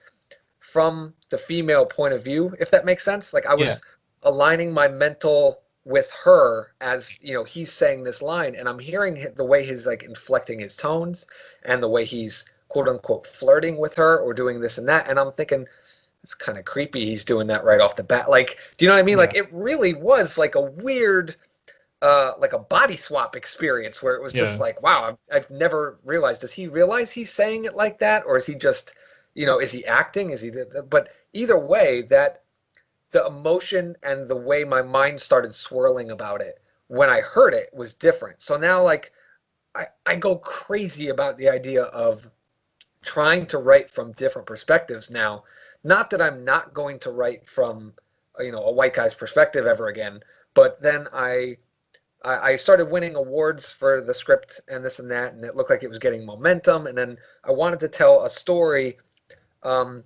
from the female point of view, if that makes sense. Like, I Yeah. was aligning my mental with her as, he's saying this line, and I'm hearing the way he's like inflecting his tones and the way he's quote unquote flirting with her or doing this and that. And I'm thinking, it's kind of creepy he's doing that right off the bat. Like, do you know what I mean? Yeah. Like, it really was like a weird like a body swap experience where it was just Yeah. like, wow, I've never realized. Does he realize he's saying it like that, or is he just, is he acting? Is he? But either way, that the emotion and the way my mind started swirling about it when I heard it was different. So now like I go crazy about the idea of trying to write from different perspectives now. Not that I'm not going to write from a white guy's perspective ever again, but then I started winning awards for the script and this and that, and it looked like it was getting momentum. And then I wanted to tell a story um,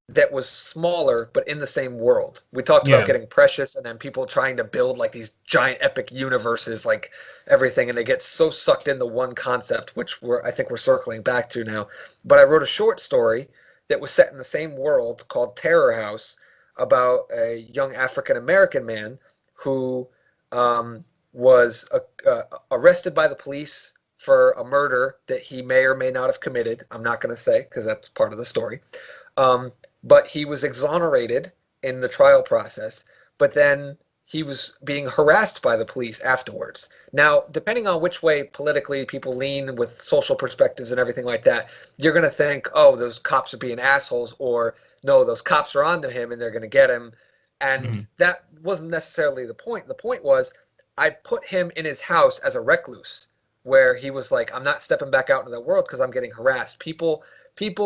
that was smaller but in the same world. We talked about Yeah. getting precious and then people trying to build like these giant epic universes, like everything, and they get so sucked into one concept, which I think we're circling back to now. But I wrote a short story that was set in the same world called Terror House about a young African American man who was arrested by the police for a murder that he may or may not have committed. I'm not going to say because that's part of the story. Um, but he was exonerated in the trial process, but then he was being harassed by the police afterwards. Now, depending on which way politically people lean with social perspectives and everything like that, you're going to think, oh, those cops are being assholes, or no, those cops are onto him and they're going to get him. And Mhm. that wasn't necessarily the point. The point was, I put him in his house as a recluse, where he was like, I'm not stepping back out into the world because I'm getting harassed. People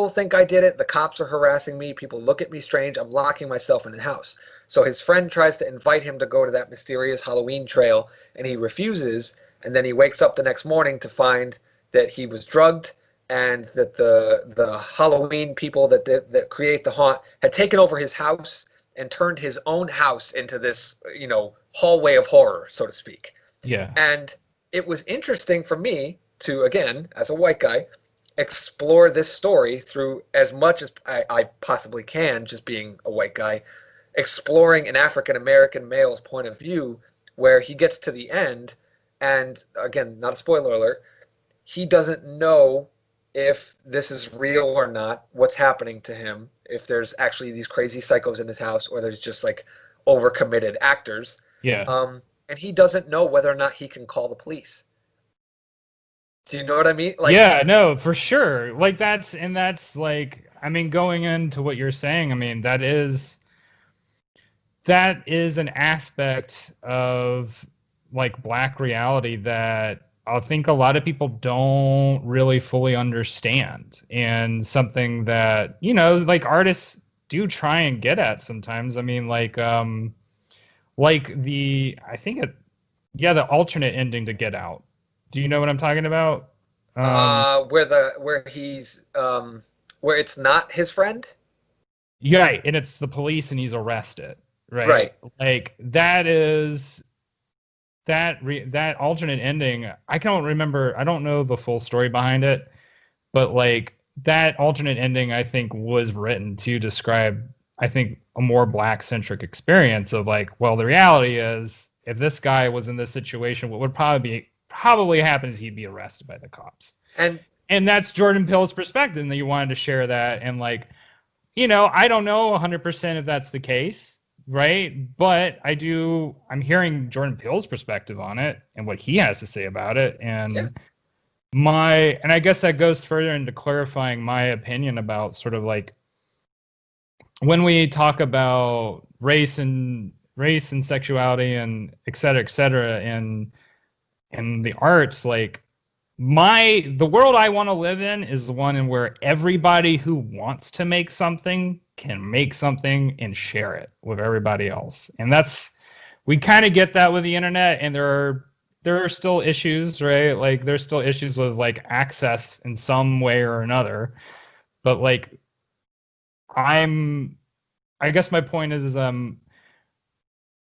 think I did it. The cops are harassing me. People look at me strange. I'm locking myself in the house. So his friend tries to invite him to go to that mysterious Halloween trail, and he refuses. And then he wakes up the next morning to find that he was drugged and that the Halloween people that create the haunt had taken over his house and turned his own house into this, hallway of horror, so to speak. Yeah. And it was interesting for me to, again, as a white guy, explore this story through as much as I possibly can, just being a white guy, exploring an African American male's point of view, where he gets to the end, and again, not a spoiler alert, he doesn't know if this is real or not, what's happening to him, if there's actually these crazy psychos in his house, or there's just like overcommitted actors. Yeah. And he doesn't know whether or not he can call the police. Do you know what I mean? Like, Yeah, no, for sure. Like that's like, I mean, going into what you're saying, I mean, that is an aspect of like black reality that I think a lot of people don't really fully understand, and something that, like artists do try and get at sometimes. I mean, like the I think it yeah, the alternate ending to Get Out. Do you know what I'm talking about? Um where it's not his friend. yeah, right, and it's the police and he's arrested, right? Right. Like that alternate ending, I can't remember, I don't know the full story behind it, but like that alternate ending I think was written to describe, I think, a more black centric experience of like, well, the reality is if this guy was in this situation, what would probably happen is he'd be arrested by the cops. And And that's Jordan Peele's perspective, and that you wanted to share that. And like, I don't know 100% if that's the case, right? But I'm hearing Jordan Peele's perspective on it and what he has to say about it. yeah, And I guess that goes further into clarifying my opinion about sort of like when we talk about race and sexuality and et cetera, and the arts, like the world I want to live in is the one in where everybody who wants to make something can make something and share it with everybody else. And we kind of get that with the internet, and there are still issues, right? Like there's still issues with like access in some way or another. But like I'm I guess my point is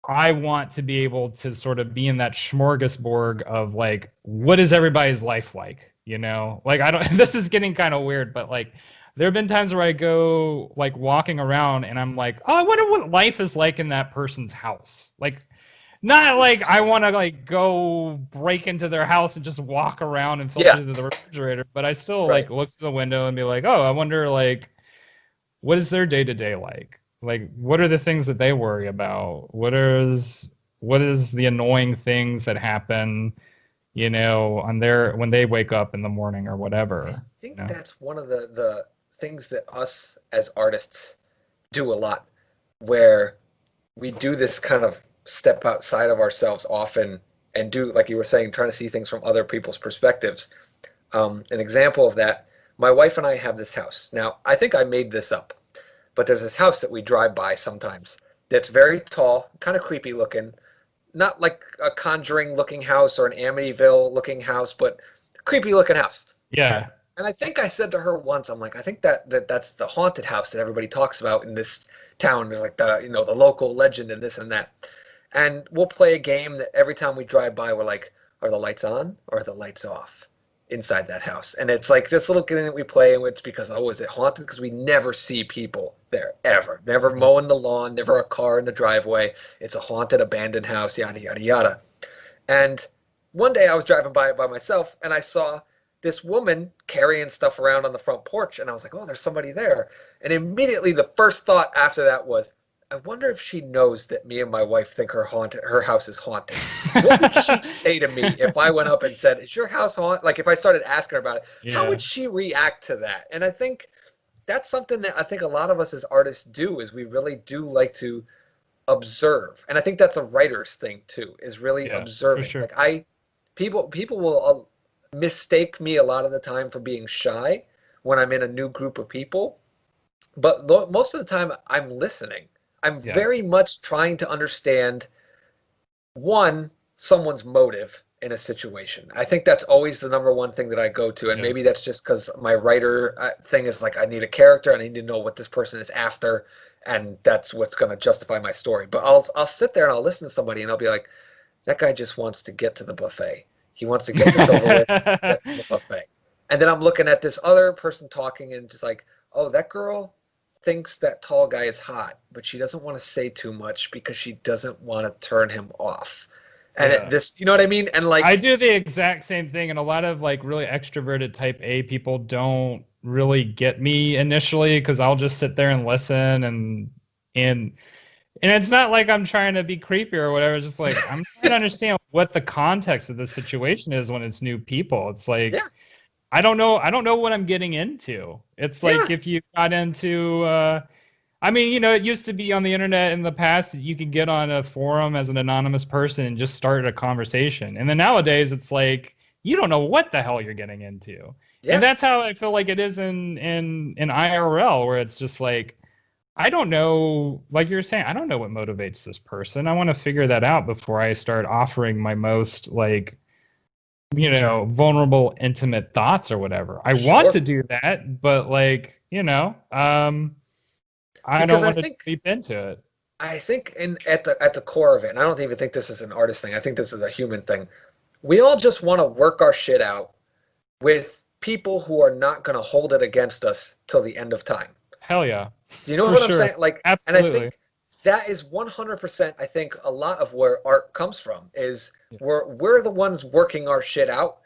I want to be able to sort of be in that smorgasbord of like, what is everybody's life like? Like I don't, this is getting kind of weird, but like, there have been times where I go like walking around and I'm like, oh, I wonder what life is like in that person's house. Like, not like I want to like go break into their house and just walk around and filter yeah, through the refrigerator, but I still right. like look through the window and be like, oh, I wonder like what is their day to day like? Like, what are the things that they worry about? What is the annoying things that happen, on their when they wake up in the morning or I whatever, think that's one of the things that us as artists do a lot, where we do this kind of step outside of ourselves often and do, like you were saying, trying to see things from other people's perspectives. An example of that, my wife and I have this house. Now, I think I made this up, but there's this house that we drive by sometimes that's very tall, kind of creepy looking, not like a Conjuring looking house or an Amityville looking house, but creepy looking house. Yeah. And I think I said to her once, I'm like, I think that's the haunted house that everybody talks about in this town. There's like the local legend and this and that. And we'll play a game that every time we drive by, we're like, are the lights on or are the lights off inside that house? And it's like this little game that we play, and it's because, oh, is it haunted? Because we never see people there, ever. Never mowing the lawn, never a car in the driveway. It's a haunted, abandoned house, yada, yada, yada. And one day I was driving by it by myself, and I saw this woman carrying stuff around on the front porch, and I was like, oh, there's somebody there. And immediately the first thought after that was, I wonder if she knows that me and my wife think her house is haunted. What would she say to me if I went up and said, is your house haunted? Like if I started asking her about it, how would she react to that? And I think that's something that I think a lot of us as artists do, is we really do like to observe. And I think that's a writer's thing too, is really observing. Sure. Like people will mistake me a lot of the time for being shy when I'm in a new group of people, but most of the time I'm listening. I'm very much trying to understand someone's motive in a situation. I think that's always the number one thing that I go to, and maybe that's just because my writer thing is like, I need a character, I need to know what this person is after, and that's what's going to justify my story. But I'll sit there and I'll listen to somebody and I'll be like, that guy just wants to get to the buffet. He wants to get this over with, get to the buffet. And then I'm looking at this other person talking and just like, oh, that girl thinks that tall guy is hot, but she doesn't want to say too much because she doesn't want to turn him off. And this, you know what I mean? And like, I do the exact same thing, and a lot of like really extroverted type A people don't really get me initially, because I'll just sit there and listen, and it's not like I'm trying to be creepy or whatever. It's just like I'm trying to understand what the context of the situation is when it's new people. It's like, I don't know what I'm getting into. It's like if you got into I mean, it used to be on the internet in the past that you could get on a forum as an anonymous person and just start a conversation. And then nowadays it's like you don't know what the hell you're getting into. And that's how I feel like it is in IRL, where it's just like, I don't know, like you were saying, I don't know what motivates this person. I want to figure that out before I start offering my most like, vulnerable, intimate thoughts or whatever. I want to do that, but like, I don't want to deep into it. I think at the core of it, and I don't even think this is an artist thing, I think this is a human thing. We all just want to work our shit out with people who are not going to hold it against us till the end of time. Hell yeah. Do you know what I'm saying? Like, absolutely. And I think that is 100%, I think, a lot of where art comes from, is we're the ones working our shit out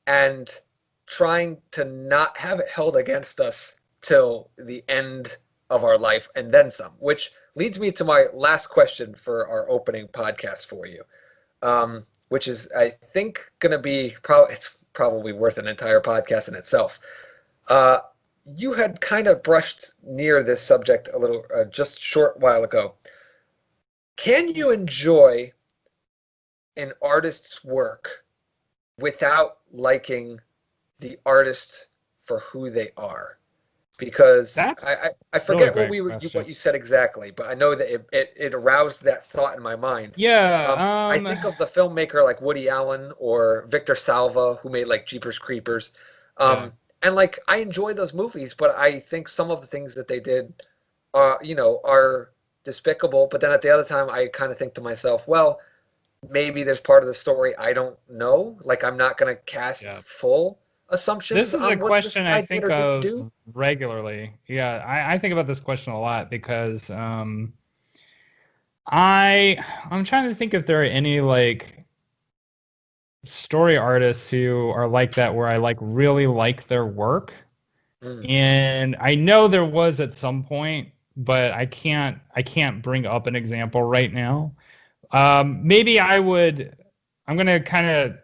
and trying to not have it held against us till the end of our life and then some, which leads me to my last question for our opening podcast for you, which is, I think, going to be it's probably worth an entire podcast in itself. You had kind of brushed near this subject a little just a short while ago. Can you enjoy an artist's work without liking the artist for who they are? Because I forget really what you said exactly, but I know that it aroused that thought in my mind. I think of the filmmaker like Woody Allen or Victor Salva, who made like Jeepers Creepers. And like, I enjoy those movies, but I think some of the things that they did are despicable. But then at the other time, I kind of think to myself, well, maybe there's part of the story I don't know. Like, I'm not going to cast full assumptions. This is a question I think of regularly. I think about this question a lot, because I'm trying to think if there are any like story artists who are like that, where I like really like their work. And I know there was at some point, but I can't bring up an example right now. Maybe I'm going to kind of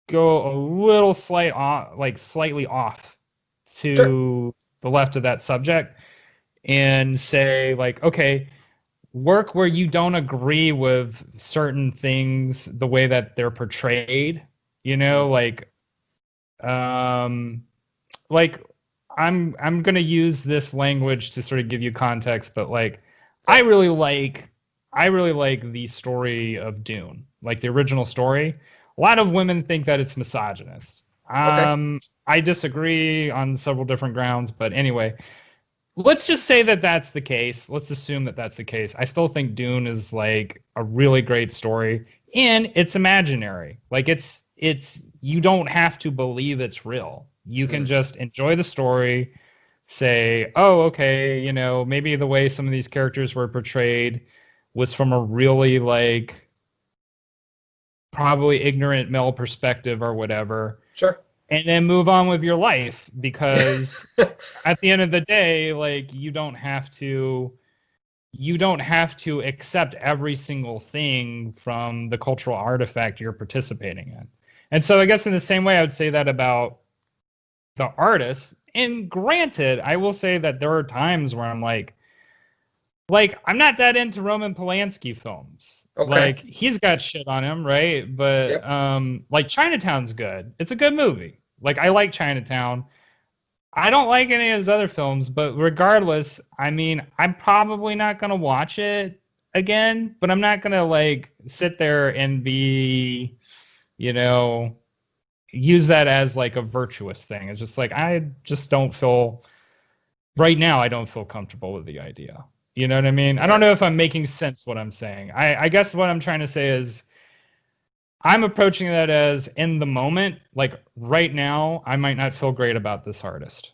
go a little slightly off to the left of that subject and say, like, okay, work where you don't agree with certain things the way that they're portrayed, Mm. um like I'm going to use this language to sort of give you context, but like I Yeah. really like I really like the story of Dune, like the original story. A lot of women think that it's misogynist. Okay. I disagree on several different grounds, but anyway, let's just say that that's the case. Let's assume that that's the case. I still think Dune is like a really great story, and it's imaginary. Like it's you don't have to believe it's real. You can Mm. just enjoy the story, say, "Oh, okay, maybe the way some of these characters were portrayed was from a really like probably ignorant male perspective or whatever." Sure. And then move on with your life because at the end of the day, like you don't have to accept every single thing from the cultural artifact you're participating in. And so I guess in the same way I would say that about the artists. And granted, I will say that there are times where I'm like I'm not that into Roman Polanski films. Okay. Like he's got shit on him, right? But Yep. like Chinatown's good. It's a good movie. Like I like Chinatown. I don't like any of his other films, but regardless, I mean, I'm probably not gonna watch it again, but I'm not gonna like sit there and be, you know, use that as like a virtuous thing. It's just like I just don't feel right now I don't feel comfortable with the idea. You know what I mean? I don't Yeah. know if I'm making sense what I'm saying. I guess what I'm trying to say is I'm approaching that as in the moment, like right now, I might not feel great about this artist,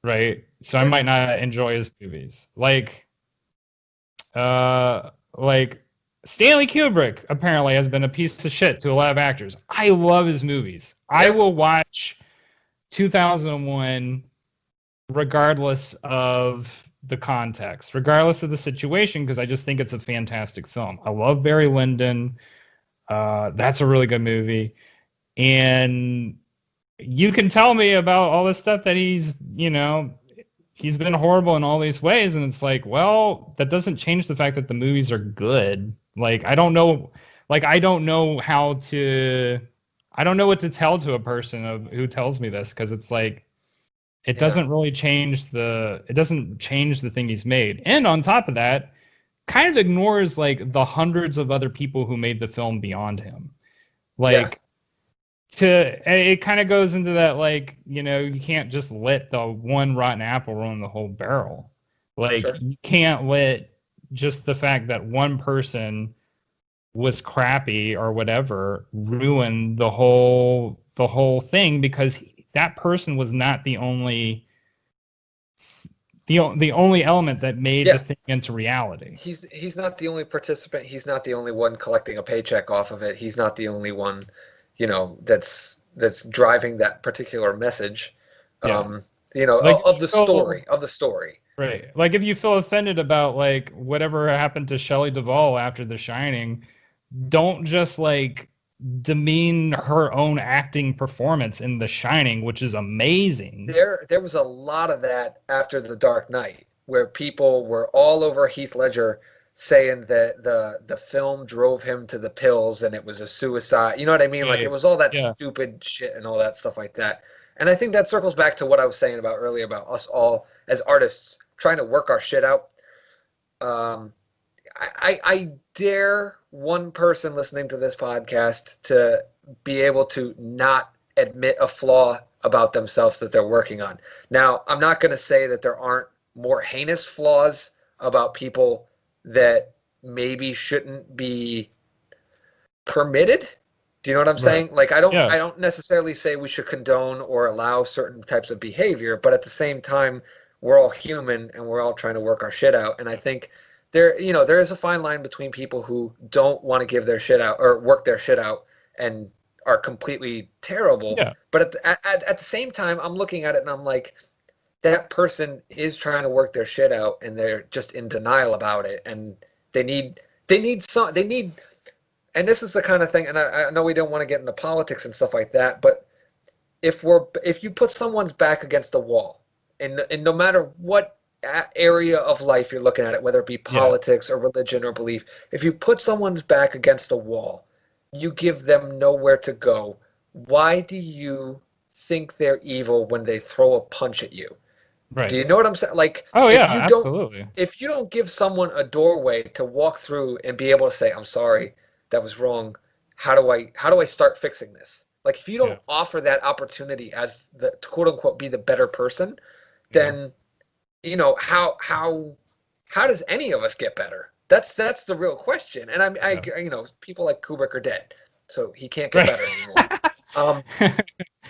right? So I Sure. might not enjoy his movies. Like Stanley Kubrick apparently has been a piece of shit to a lot of actors. I love his movies. I Yeah. will watch 2001 regardless of the context, regardless of the situation, because I just think it's a fantastic film. I love Barry Lyndon. That's a really good movie. And you can tell me about all this stuff that he's been horrible in all these ways, and it's like, well, that doesn't change the fact that the movies are good. Like I don't know I don't know what to tell to a person who tells me this, because it's like Yeah. it doesn't change the thing he's made. And on top of that, kind of ignores like the hundreds of other people who made the film beyond him. Yeah. Like it kind of goes into that, like, you can't just let the one rotten apple ruin the whole barrel. Like Sure. you can't let just the fact that one person was crappy or whatever ruin the whole thing, because that person was not the only element that made the Yeah. thing into reality. He's not the only participant. He's not the only one collecting a paycheck off of it. He's not the only one, that's driving that particular message. Yeah. Um, Like if of you the feel story, of the story. right. Like if you feel offended about like whatever happened to Shelley Duvall after The Shining, don't just like demean her own acting performance in The Shining, which is amazing. There was a lot of that after The Dark Knight, where people were all over Heath Ledger saying that the film drove him to the pills and it was a suicide. You know what I mean? Like it Right. was all that Yeah. stupid shit and all that stuff like that. And I think that circles back to what I was saying about earlier about us all as artists trying to work our shit out. Um, I dare one person listening to this podcast to be able to not admit a flaw about themselves that they're working on. Now, I'm not going to say that there aren't more heinous flaws about people that maybe shouldn't be permitted. Do you know what I'm Right. saying? Like I don't Yeah. I don't necessarily say we should condone or allow certain types of behavior, but at the same time, we're all human and we're all trying to work our shit out. And I think there is a fine line between people who don't want to give their shit out or work their shit out and are completely terrible. Yeah. But at the same time, I'm looking at it and I'm like, that person is trying to work their shit out and they're just in denial about it. And they need they need, and this is the kind of thing, and I know we don't want to get into politics and stuff like that, but if you put someone's back against the wall, and no matter what area of life you're looking at it, whether it be Yeah. politics or religion or belief, if you put someone's back against a wall, you give them nowhere to go. Why do you think they're evil when they throw a punch at you? Do Right. you know what I'm saying? Like, Oh if yeah, you don't absolutely. if you don't give someone a doorway to walk through and be able to say, "I'm sorry, that was wrong. How do I start fixing this?" Like, if you Yeah. don't offer that opportunity as the to quote unquote be the better person, Yeah. then how does any of us get better? That's the real question. And Yeah. people like Kubrick are dead, so he can't get Right. better anymore. Um,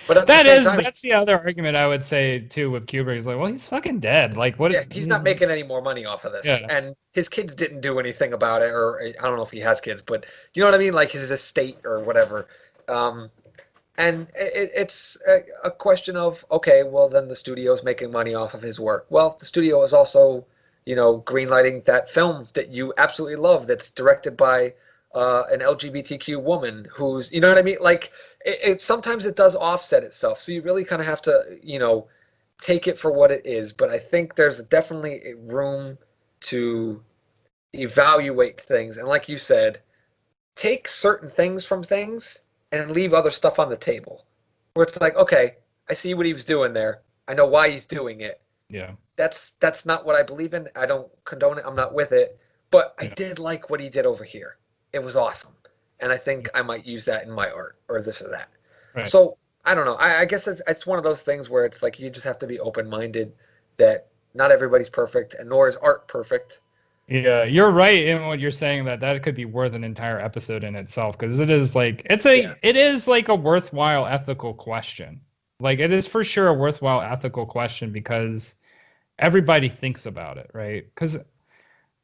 but at the same time, That's the other argument I would say too with Kubrick. He's like, well, he's fucking dead. Like, what? yeah, he's not making any more money off of this, Yeah. and his kids didn't do anything about it, or I don't know if he has kids, but you know what I mean, like his estate or whatever. Um, and it's a question of, okay, well then the studio's making money off of his work. Well, the studio is also, greenlighting that film that you absolutely love, that's directed by an LGBTQ woman who's, you know what I mean? Like sometimes it does offset itself, so you really kind of have to, take it for what it is. But I think there's definitely a room to evaluate things, and like you said, take certain things from things and leave other stuff on the table. Where it's like, okay, I see what he was doing there. I know why he's doing it. Yeah. That's not what I believe in. I don't condone it. I'm not with it. But I Yeah. did like what he did over here. It was awesome. And I think I might use that in my art or this or that. Right. So I don't know. I guess it's one of those things where it's like you just have to be open minded that not everybody's perfect and nor is art perfect. Yeah, you're right in what you're saying that that could be worth an entire episode in itself because Yeah. it is like a worthwhile ethical question. Like it is for sure a worthwhile ethical question because everybody thinks about it, right? Because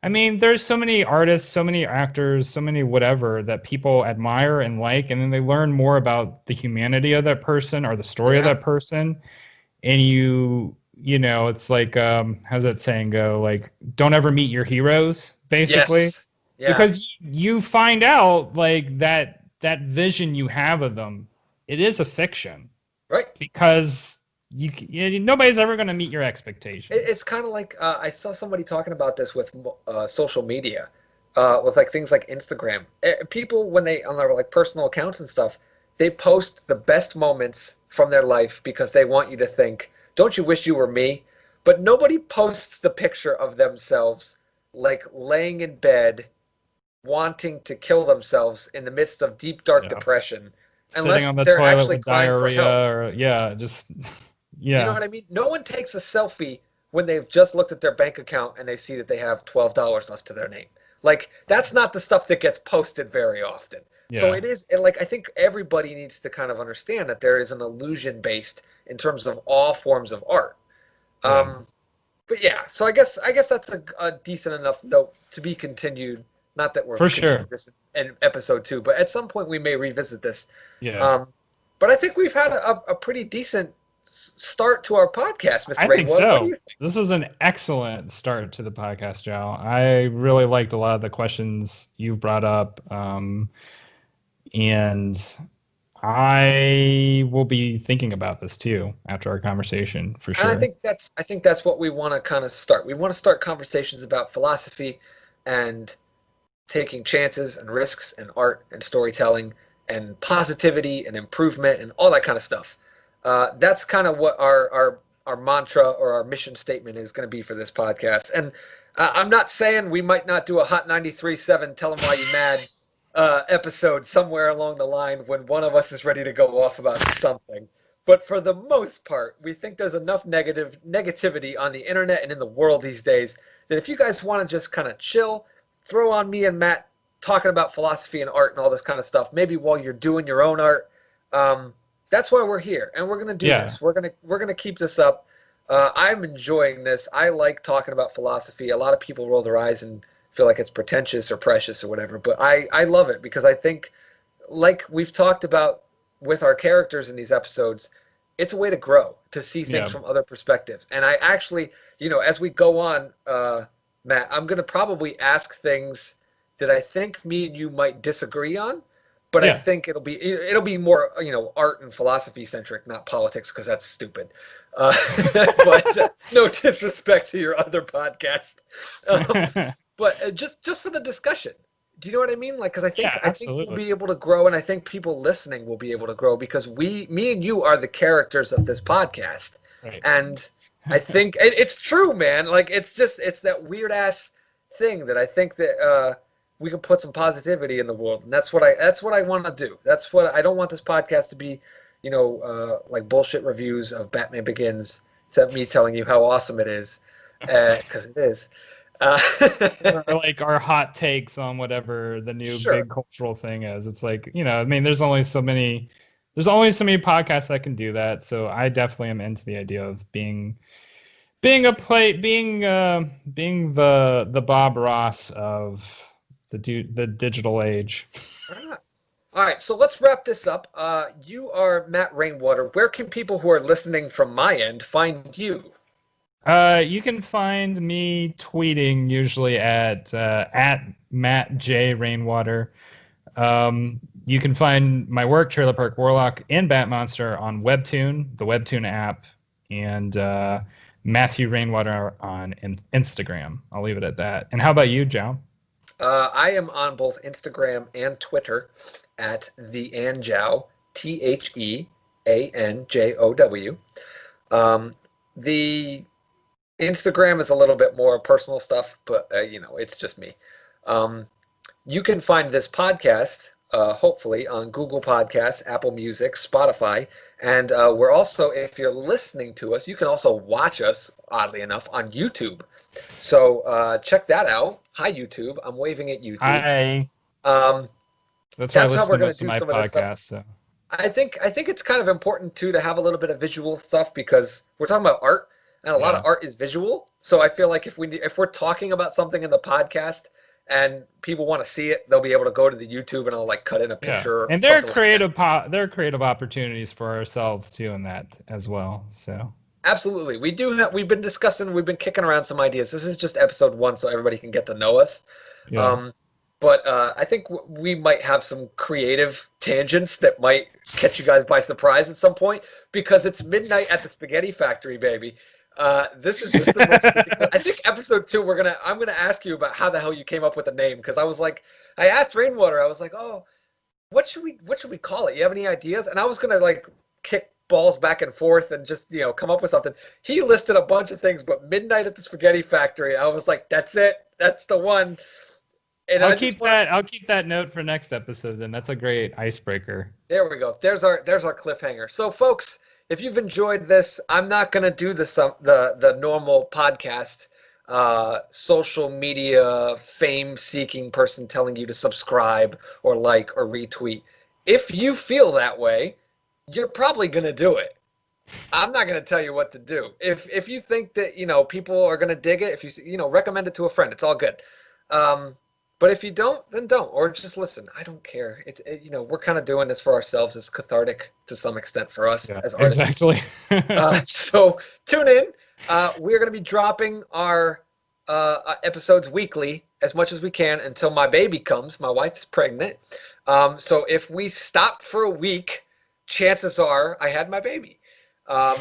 I mean, there's so many artists, so many actors, so many whatever that people admire and like, and then they learn more about the humanity of that person or the story of Yeah. that person, and it's like how's that saying go, like don't ever meet your heroes basically, Yes. Yeah. because you find out like that vision you have of them, it is a fiction Right. because nobody's ever going to meet your It's expectations. kind of like I saw somebody talking about this with social media, with like things like Instagram. People when they on their like personal accounts and stuff, they post the best moments from their life because they want you to think, "Don't you wish you were me?" But nobody posts the picture of themselves like laying in bed, wanting to kill themselves in the midst of deep dark Yeah, depression, sitting unless on the they're toilet actually with crying for help. diarrhea or yeah, just You know yeah, what I mean? No one takes a selfie when they've just looked at their bank account and they see that they have $12 left to their name. Like that's not the stuff that gets posted very often. So yeah, like I think everybody needs to kind of understand that there is an illusion based in terms of all forms of art. yeah, Um, but yeah, so I guess that's a decent enough note to be continued. Not that we're for continuing sure. this in episode 2, but at some point we may revisit this. Yeah, Um, but I think we've had a pretty decent start to our podcast, Mr. I think Rainwater. What do so. you think? This was an excellent start to the podcast, Joe. I really liked a lot of the questions you brought up, and I will be thinking about this too after our conversation for And sure. I think that's what we want to kind of start. We want to start conversations about philosophy and taking chances and risks and art and storytelling and positivity and improvement and all that kind of stuff. That's kind of what our mantra or our mission statement is going to be for this podcast. And I'm not saying we might not do a Hot 93.7 Tell 'em Why You Mad episode somewhere along the line when one of us is ready to go off about something. But for the most part, we think there's enough negativity on the internet and in the world these days that if you guys want to just kind of chill, throw on me and Matt talking about philosophy and art and all this kind of stuff, maybe while you're doing your own art. That's why we're here, and we're gonna do Yeah, this. We're gonna keep this up. I'm enjoying this. I like talking about philosophy. A lot of people roll their eyes and feel like it's pretentious or precious or whatever, but I love it because I think, like we've talked about with our characters in these episodes, it's a way to grow, to see things yeah, from other perspectives. And I actually, as we go on, Matt, I'm going to probably ask things that I think me and you might disagree on, But I Yeah. think it'll be more, art and philosophy centric, not politics, because that's stupid. But no disrespect to your other podcast, um, but just for the discussion. Do you know what I mean? Like, because Yeah, I think we'll absolutely. be able to grow, and I think people listening will be able to grow because me and you are the characters of this podcast, Right. and I think it's true, man. Like, it's that weird ass thing that I think that we can put some positivity in the world, and that's what I want to do. That's what I don't want this podcast to be, like bullshit reviews of Batman Begins, except me telling you how awesome it is, because it is. Uh, Or like our hot takes on whatever the new sure. big cultural thing is. It's like, I mean, there's only so many podcasts that can do that. So I definitely am into the idea of being the Bob Ross of the digital age. All right, so let's wrap this up. You are Matt Rainwater. Where can people who are listening from my end find you? You can find me tweeting usually at Matt J Rainwater. You can find my work, Trailer Park Warlock, and Bat Monster on Webtoon, the Webtoon app, and Matthew Rainwater on Instagram. I'll leave it at that. And how about you, Jow? I am on both Instagram and Twitter at the Anjow, Theanjow. The Instagram is a little bit more personal stuff, but it's just me. Um, you can find this podcast, hopefully, on Google Podcasts, Apple Music, Spotify, and we're also, if you're listening to us, you can also watch us, oddly enough, on YouTube. So check that out. Hi, YouTube. I'm waving at YouTube. Hi. Um, That's where I that's how listen we're to going to most of do my some of this stuff. podcasts. So I think it's kind of important too to have a little bit of visual stuff because we're talking about art, and a lot of yeah. art is visual. So I feel like if we're talking about something in the podcast and people want to see it, they'll be able to go to the YouTube and I'll like cut in a Yeah, picture or and something like that. there are creative opportunities for ourselves too in that as well. So Absolutely. We've been kicking around some ideas. This is just episode 1 so everybody can get to know us. yeah, Um, but I think we might have some creative tangents that might catch you guys by surprise at some point because it's midnight at the spaghetti factory, baby. This is just the most ridiculous. I think episode 2 I'm gonna ask you about how the hell you came up with the name because I asked Rainwater. I was like, oh, what should we call it? You have any ideas? And I was gonna like kick balls back and forth and just come up with something. He listed a bunch of things, but midnight at the spaghetti factory. I was like, that's it. That's the one. And I'll I just keep want that. I'll keep that note for next episode. Then that's a great icebreaker. There we go. There's our cliffhanger. So, folks, if you've enjoyed this, I'm not gonna do the normal podcast, social media fame seeking person telling you to subscribe or like or retweet. If you feel that way, you're probably gonna do it. I'm not gonna tell you what to do. If you think that people are gonna dig it, if recommend it to a friend. It's all good. Um, but if you don't, then don't, or just listen. I don't care. We're kind of doing this for ourselves. It's cathartic to some extent for us Yeah, as artists. exactly. So tune in. We're going to be dropping our episodes weekly as much as we can until my baby comes. My wife's pregnant. So if we stop for a week, chances are I had my baby. Um,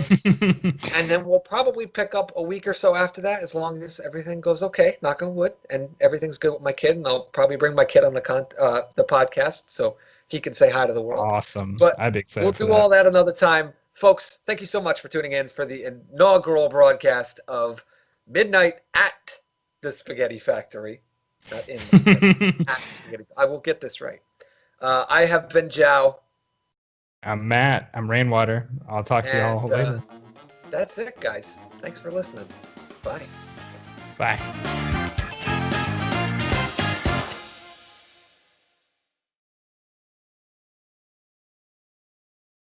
and then we'll probably pick up a week or so after that, as long as everything goes okay, knock on wood, and everything's good with my kid. And I'll probably bring my kid on the podcast so he can say hi to the world. Awesome. But I'd be we'll excited for do that. all that another time. Folks, thank you so much for tuning in for the inaugural broadcast of Midnight at the Spaghetti Factory. Not in the Spaghetti, at the Spaghetti. I will get this right. I have been Jow. I'm Matt. I'm Rainwater. I'll talk to y'all And later. that's it, guys. Thanks for listening. Bye. Bye.